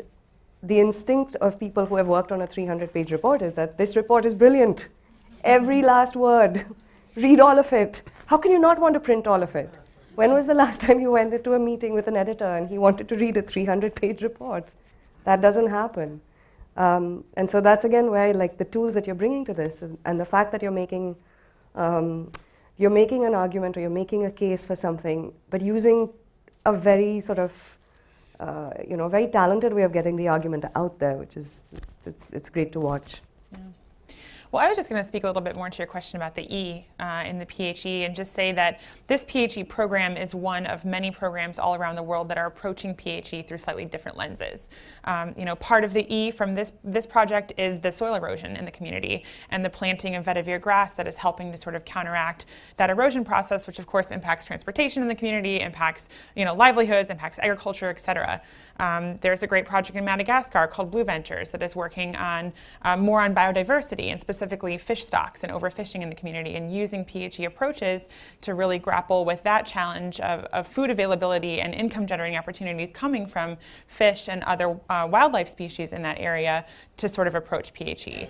the instinct of people who have worked on a 300-page report is that this report is brilliant. Every last word, read all of it. How can you not want to print all of it? When was the last time you went into a meeting with an editor and he wanted to read a 300-page report? That doesn't happen. And so that's again where the tools that you're bringing to this and the fact that you're making an argument or you're making a case for something, but using a very sort of, very talented way of getting the argument out there, which is, it's great to watch. Yeah. Well, I was just going to speak a little bit more to your question about the E in the PHE and just say that this PHE program is one of many programs all around the world that are approaching PHE through slightly different lenses. Part of the E from this project is the soil erosion in the community and the planting of vetiver grass that is helping to sort of counteract that erosion process, which of course impacts transportation in the community, impacts livelihoods, impacts agriculture, et cetera. There's a great project in Madagascar called Blue Ventures that is working on more on biodiversity and specifically fish stocks and overfishing in the community and using PHE approaches to really grapple with that challenge of food availability and income generating opportunities coming from fish and other wildlife species in that area to sort of approach PHE.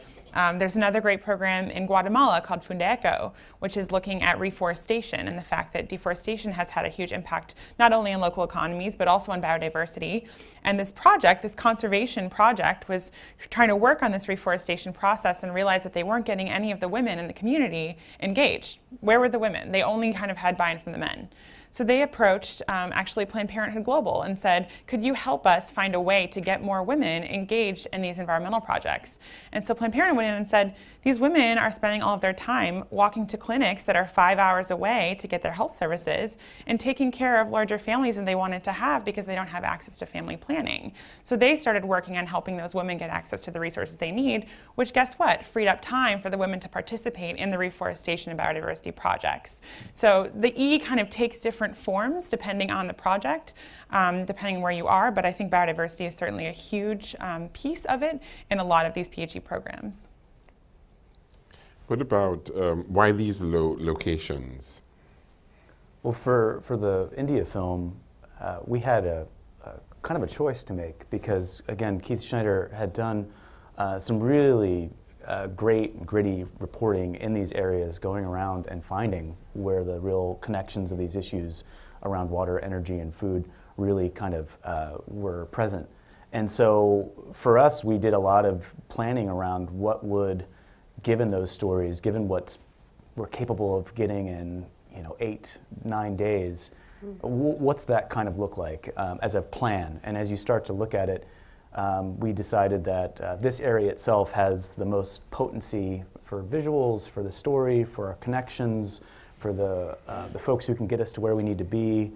There's another great program in Guatemala called Fundaeco, which is looking at reforestation and the fact that deforestation has had a huge impact not only on local economies but also on biodiversity. And this project, this conservation project, was trying to work on this reforestation process and realized that they weren't getting any of the women in the community engaged. Where were the women? They only kind of had buy-in from the men. So they approached actually Planned Parenthood Global and said, could you help us find a way to get more women engaged in these environmental projects? And so Planned Parenthood went in and said, these women are spending all of their time walking to clinics that are 5 hours away to get their health services and taking care of larger families than they wanted to have because they don't have access to family planning. So they started working on helping those women get access to the resources they need, which guess what? Freed up time for the women to participate in the reforestation and biodiversity projects. So the E kind of takes different forms depending on the project, depending where you are, but I think biodiversity is certainly a huge piece of it in a lot of these PHE programs. What about why these locations? Well, for the India film, we had a kind of a choice to make because, again, Keith Schneider had done some really great, gritty reporting in these areas, going around and finding where the real connections of these issues around water, energy, and food really kind of were present. And so for us, we did a lot of planning around what would, given those stories, given what we're capable of getting in 8-9 days, what's that kind of look like as a plan? And as you start to look at it, we decided that this area itself has the most potency for visuals, for the story, for our connections, for the folks who can get us to where we need to be.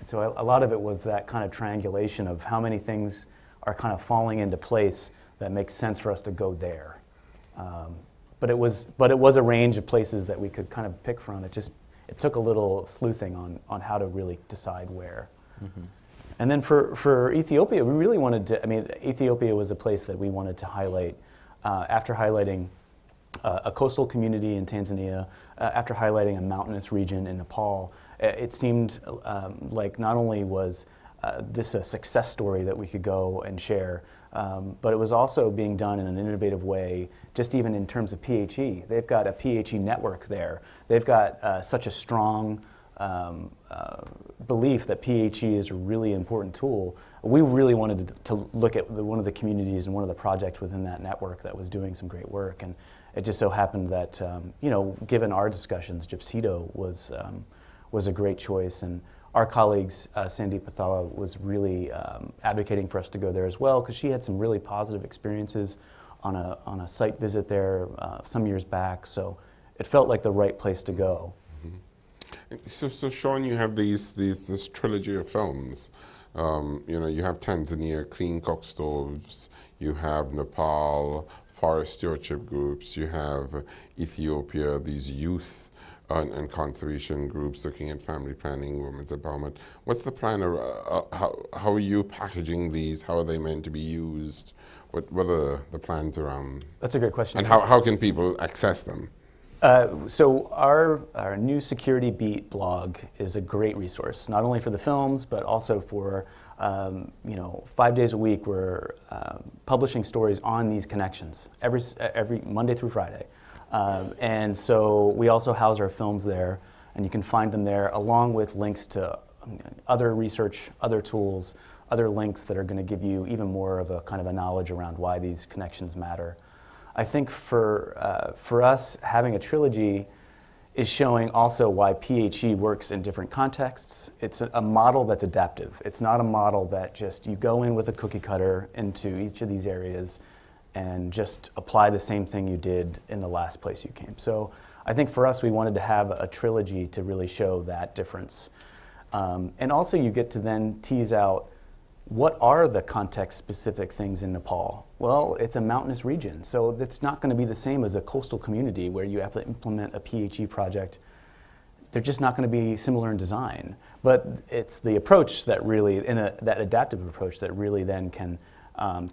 So a lot of it was that kind of triangulation of how many things are kind of falling into place that makes sense for us to go there. But it was a range of places that we could kind of pick from. It took a little sleuthing on how to really decide where. Mm-hmm. And then for Ethiopia, we really wanted to, I mean, Ethiopia was a place that we wanted to highlight after highlighting a coastal community in Tanzania, after highlighting a mountainous region in Nepal. It seemed like not only was this a success story that we could go and share, but it was also being done in an innovative way, just even in terms of PHE. They've got a PHE network there. They've got such a strong belief that PHE is a really important tool. We really wanted to look at one of the communities and one of the projects within that network that was doing some great work. And it just so happened that, given our discussions, Gypsito was a great choice. And our colleagues, Sandeep Pathala, was really advocating for us to go there as well, because she had some really positive experiences on a site visit there some years back. So it felt like the right place to go. So Sean, you have this trilogy of films. You have Tanzania, Clean Cook Stoves, you have Nepal, forest stewardship groups, you have Ethiopia, these youth and conservation groups looking at family planning, women's empowerment. What's the plan? How are you packaging these? How are they meant to be used? What are the plans around? That's a great question. And how can people access them? So our new Security Beat blog is a great resource, not only for the films, but also for 5 days a week we're publishing stories on these connections every Monday through Friday. And so we also house our films there, and you can find them there along with links to other research, other tools, other links that are going to give you even more of a kind of a knowledge around why these connections matter. I think for us, having a trilogy is showing also why PHE works in different contexts. It's a model that's adaptive. It's not a model that just you go in with a cookie cutter into each of these areas and just apply the same thing you did in the last place you came. So I think for us, we wanted to have a trilogy to really show that difference. And also you get to then tease out, what are the context-specific things in Nepal? Well, it's a mountainous region, so it's not going to be the same as a coastal community where you have to implement a PHE project. They're just not going to be similar in design. But it's the approach that really, that adaptive approach that really then can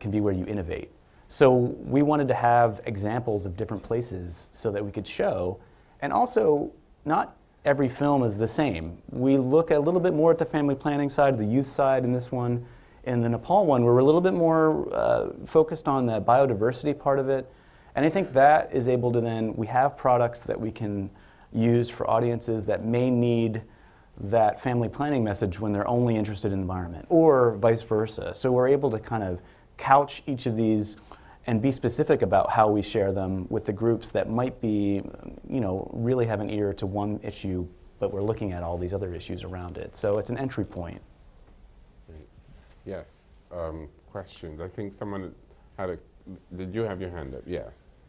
be where you innovate. So we wanted to have examples of different places so that we could show, and also not every film is the same. We look a little bit more at the family planning side, the youth side in this one. In the Nepal one, we're a little bit more focused on the biodiversity part of it. And I think that is able to then, we have products that we can use for audiences that may need that family planning message when they're only interested in environment, or vice versa. So we're able to kind of couch each of these and be specific about how we share them with the groups that might be, really have an ear to one issue, but we're looking at all these other issues around it. So it's an entry point. Yes, questions. I think someone did you have your hand up? Yes.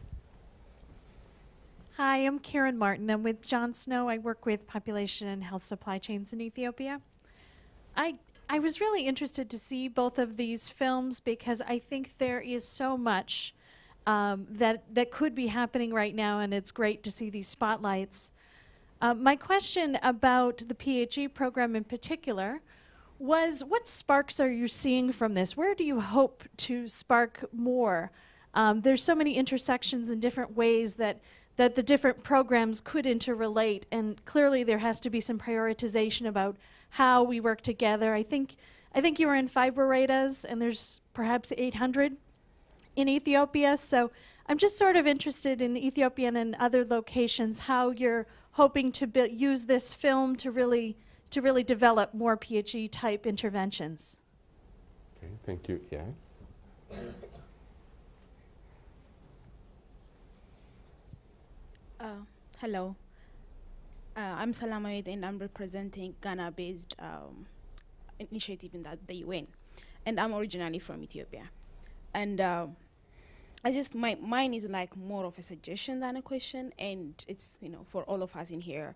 Hi, I'm Karen Martin. I'm with John Snow. I work with population and health supply chains in Ethiopia. I was really interested to see both of these films because I think there is so much that could be happening right now, and it's great to see these spotlights. My question about the PHE program in particular was, what sparks are you seeing from this? Where do you hope to spark more? There's so many intersections and different ways that the different programs could interrelate, and clearly there has to be some prioritization about how we work together. I think you were in 5 Beretas, and there's perhaps 800 in Ethiopia. So I'm just sort of interested in Ethiopia and other locations, how you're hoping to use this film to really develop more PHE type interventions. Okay, thank you. Yeah. Hello. I'm Salamawit, and I'm representing Ghana-based initiative in the UN. And I'm originally from Ethiopia. And mine is like more of a suggestion than a question, and it's, for all of us in here.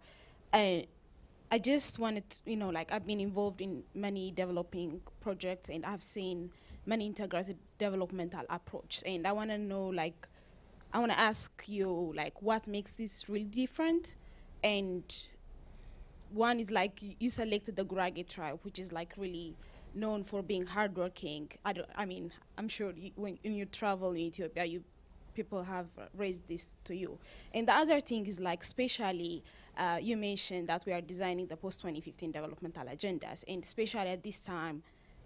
I I just wanted to, like I've been involved in many developing projects and I've seen many integrated developmental approach. And I want to know, I want to ask you, what makes this really different? And one is you selected the Gurage tribe, which is really known for being hardworking. I'm sure when you travel in Ethiopia, people have raised this to you. And the other thing is especially you mentioned that we are designing the post-2015 developmental agendas, and especially at this time,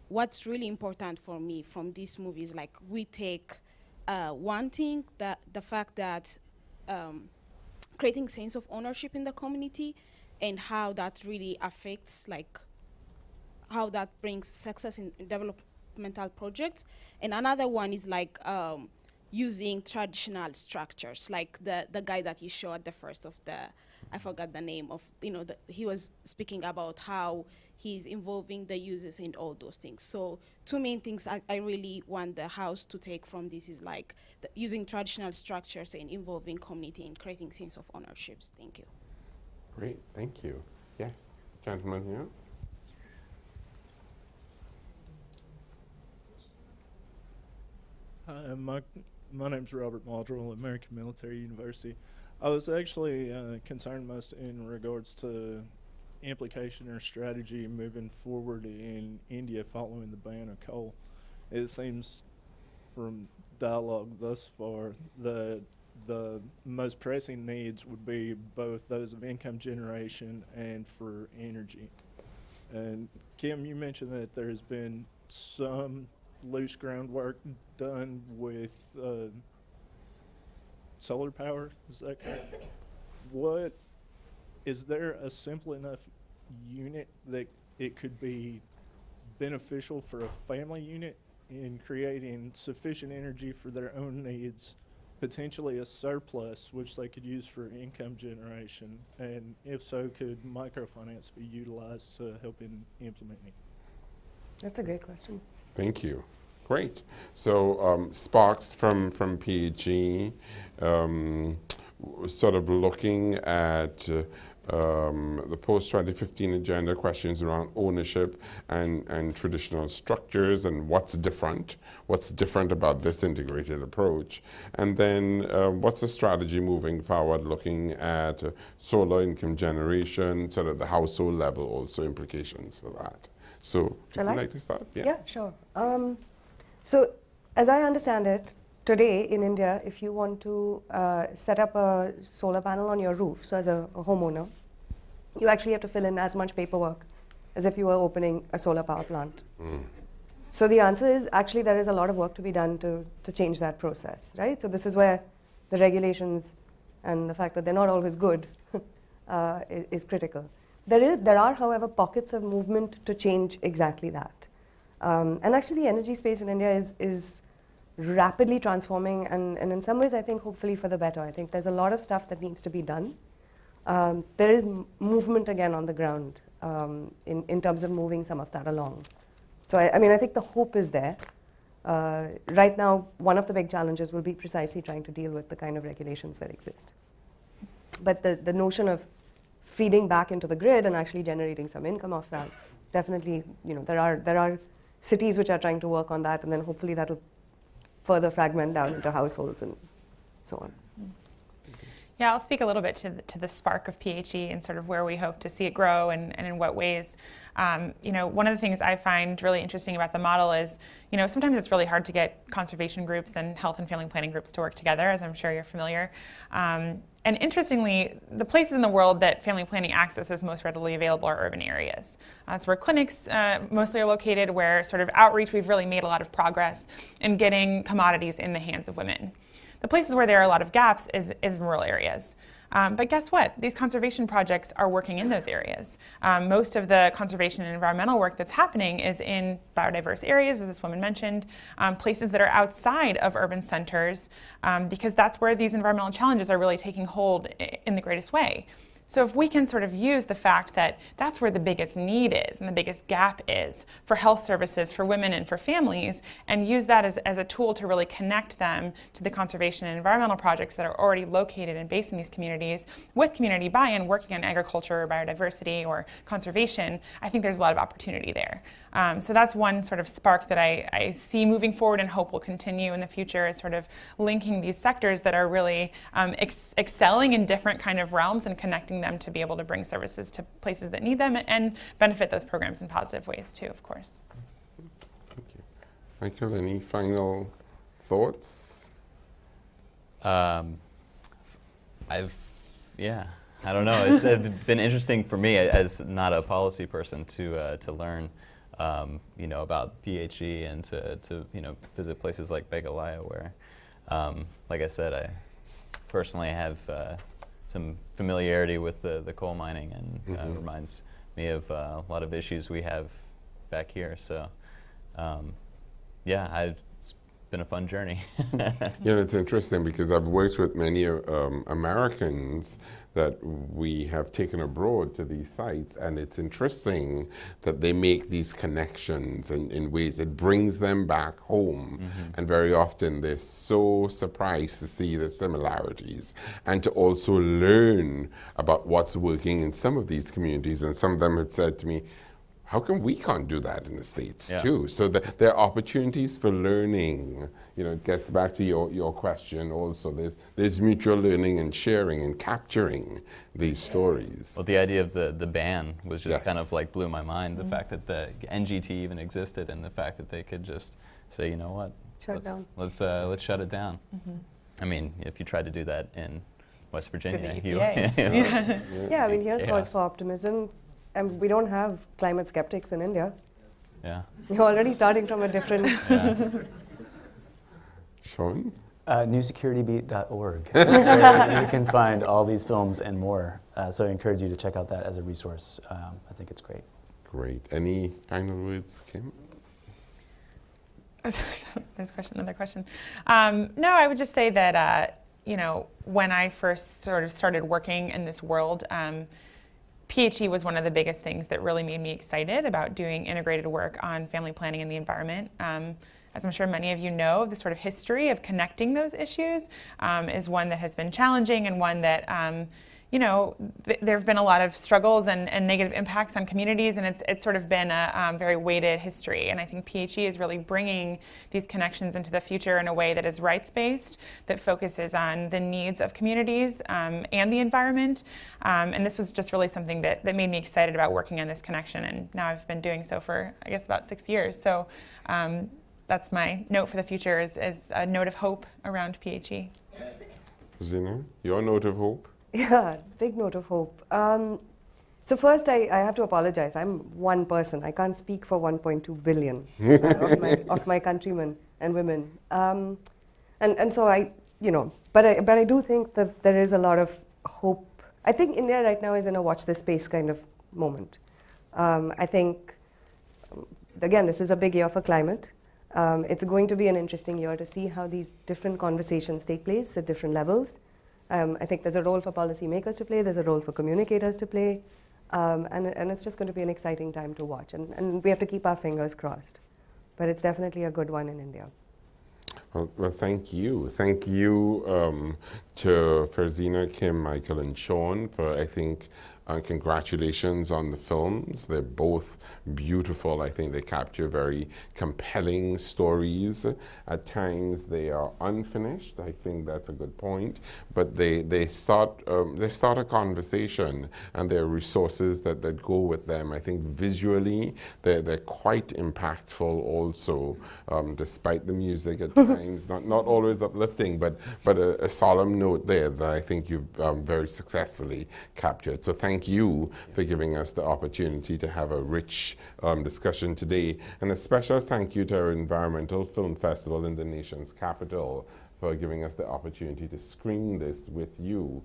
what's really important for me from this movie is we take one thing, that the fact that creating sense of ownership in the community and how that really affects how that brings success in developmental projects. And another one is using traditional structures, like the guy that you showed at the first of the, I forgot the name of, he was speaking about how he's involving the users and all those things. So two main things I really want the house to take from this is using traditional structures and involving community and creating sense of ownerships. Thank you. Great, thank you. Yes, gentleman here. Hi, my name's Robert Muldrell, American Military University. I was actually concerned most in regards to implication or strategy moving forward in India following the ban of coal. It seems from dialogue thus far that the most pressing needs would be both those of income generation and for energy. And Kim, you mentioned that there's been some loose groundwork done with solar power, is that correct? Is there a simple enough unit that it could be beneficial for a family unit in creating sufficient energy for their own needs, potentially a surplus which they could use for income generation, and if so, could microfinance be utilized to help in implementing? That's a great question. Thank you. Great. So Sparks from PHE, sort of looking at the post-2015 agenda, questions around ownership and traditional structures and what's different about this integrated approach. And then what's the strategy moving forward, looking at solar income generation, sort of the household level also implications for that. So would you like to start? Yes. Yeah, sure. So as I understand it, today in India, if you want to set up a solar panel on your roof, so as a homeowner, you actually have to fill in as much paperwork as if you were opening a solar power plant. So the answer is actually there is a lot of work to be done to change that process, right? So this is where the regulations and the fact that they're not always good is critical. There are, however, pockets of movement to change exactly that. And actually the energy space in India is rapidly transforming, and in some ways I think hopefully for the better. I think there's a lot of stuff that needs to be done. There is movement again on the ground in terms of moving some of that along. So I think the hope is there. Right now, one of the big challenges will be precisely trying to deal with the kind of regulations that exist. But the notion of feeding back into the grid and actually generating some income off that, definitely, there are cities which are trying to work on that, and then hopefully that will further fragment down into households and so on. Yeah, I'll speak a little bit to the spark of PHE and sort of where we hope to see it grow and in what ways. One of the things I find really interesting about the model is, sometimes it's really hard to get conservation groups and health and family planning groups to work together, as I'm sure you're familiar. And interestingly, the places in the world that family planning access is most readily available are urban areas. That's where clinics mostly are located, where sort of outreach, we've really made a lot of progress in getting commodities in the hands of women. The places where there are a lot of gaps is rural areas. But guess what? These conservation projects are working in those areas. Most of the conservation and environmental work that's happening is in biodiverse areas, as this woman mentioned, places that are outside of urban centers, because that's where these environmental challenges are really taking hold in the greatest way. So if we can sort of use the fact that that's where the biggest need is and the biggest gap is for health services for women and for families, and use that as a tool to really connect them to the conservation and environmental projects that are already located and based in these communities with community buy-in, working on agriculture or biodiversity or conservation, I think there's a lot of opportunity there. So that's one sort of spark that I see moving forward and hope will continue in the future, is sort of linking these sectors that are really excelling in different kind of realms and connecting them to be able to bring services to places that need them and benefit those programs in positive ways too, of course. Thank you. Michael, any final thoughts? I don't know. It's been interesting for me as not a policy person to learn, about PHE and to visit places like Meghalaya, where, like I said, I personally have some familiarity with the coal mining, and reminds me of a lot of issues we have back here. So, it's been a fun journey. It's interesting because I've worked with many Americans that we have taken abroad to these sites, and it's interesting that they make these connections in ways it brings them back home. And very often they're so surprised to see the similarities and to also learn about what's working in some of these communities. And some of them had said to me, how come we can't do that in the States too? So there are opportunities for learning. It gets back to your question also. There's mutual learning and sharing and capturing these stories. Well, the idea of the ban was just kind of like blew my mind. The fact that the NGT even existed, and the fact that they could just say, you know what, let's shut it down. I mean, if you tried to do that in West Virginia, here's cause for optimism. And we don't have climate skeptics in India. Yeah. You're already starting from a different... Sean? newsecuritybeat.org. You can find all these films and more. So I encourage you to check out that as a resource. I think it's great. Great. Any final words, Kim? There's another question. No, I would just say that, when I first sort of started working in this world, PHE was one of the biggest things that really made me excited about doing integrated work on family planning and the environment. As I'm sure many of you know, the sort of history of connecting those issues is one that has been challenging, and one that there have been a lot of struggles and negative impacts on communities, and it's sort of been a very weighted history. And I think PHE is really bringing these connections into the future in a way that is rights-based, that focuses on the needs of communities and the environment. And this was just really something that made me excited about working on this connection. And now I've been doing so for, I guess, about 6 years. So that's my note for the future, is a note of hope around PHE. Zina, your note of hope? Yeah, big note of hope. So first, I have to apologize. I'm one person. I can't speak for 1.2 billion of my countrymen and women. And so but I do think that there is a lot of hope. I think India right now is in a watch this space kind of moment. I think, again, this is a big year for climate. It's going to be an interesting year to see how these different conversations take place at different levels. I think there's a role for policymakers to play, there's a role for communicators to play, and it's just going to be an exciting time to watch. And we have to keep our fingers crossed. But it's definitely a good one in India. Well, thank you. Thank you to Farzina, Kim, Michael, and Sean for, I think, congratulations on the films. They're both beautiful. I think they capture very compelling stories. At times they are unfinished. I think that's a good point. But they start a conversation, and there are resources that go with them. I think visually they're quite impactful also, despite the music at times, not always uplifting, but a solemn note there that I think you've very successfully captured. So thank you for giving us the opportunity to have a rich discussion today. And a special thank you to our Environmental Film Festival in the nation's capital for giving us the opportunity to screen this with you.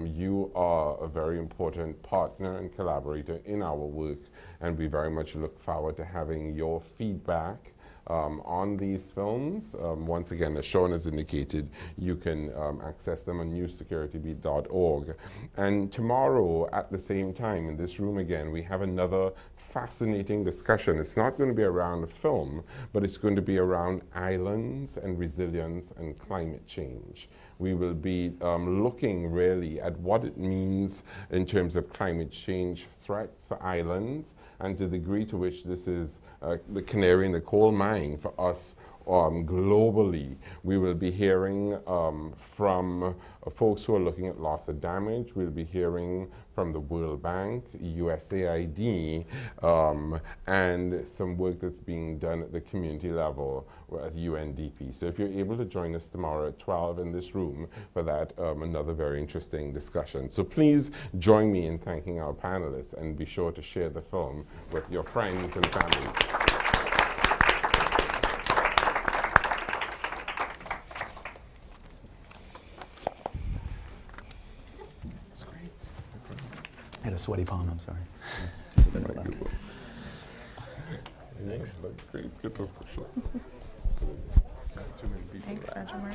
You are a very important partner and collaborator in our work, and we very much look forward to having your feedback on these films. Once again, as Sean has indicated, you can access them on newsecuritybeat.org. And tomorrow, at the same time, in this room again, we have another fascinating discussion. It's not going to be around a film, but it's going to be around islands and resilience and climate change. We will be looking really at what it means in terms of climate change threats for islands and to the degree to which this is the canary in the coal mine for us globally. We will be hearing from folks who are looking at loss of damage. We'll be hearing from the World Bank, USAID, and some work that's being done at the community level at UNDP. So if you're able to join us tomorrow at 12 in this room for that, another very interesting discussion. So please join me in thanking our panelists and be sure to share the film with your friends and family. I had a sweaty palm, I'm sorry. Thanks. Great, good discussion. Thanks, Roger.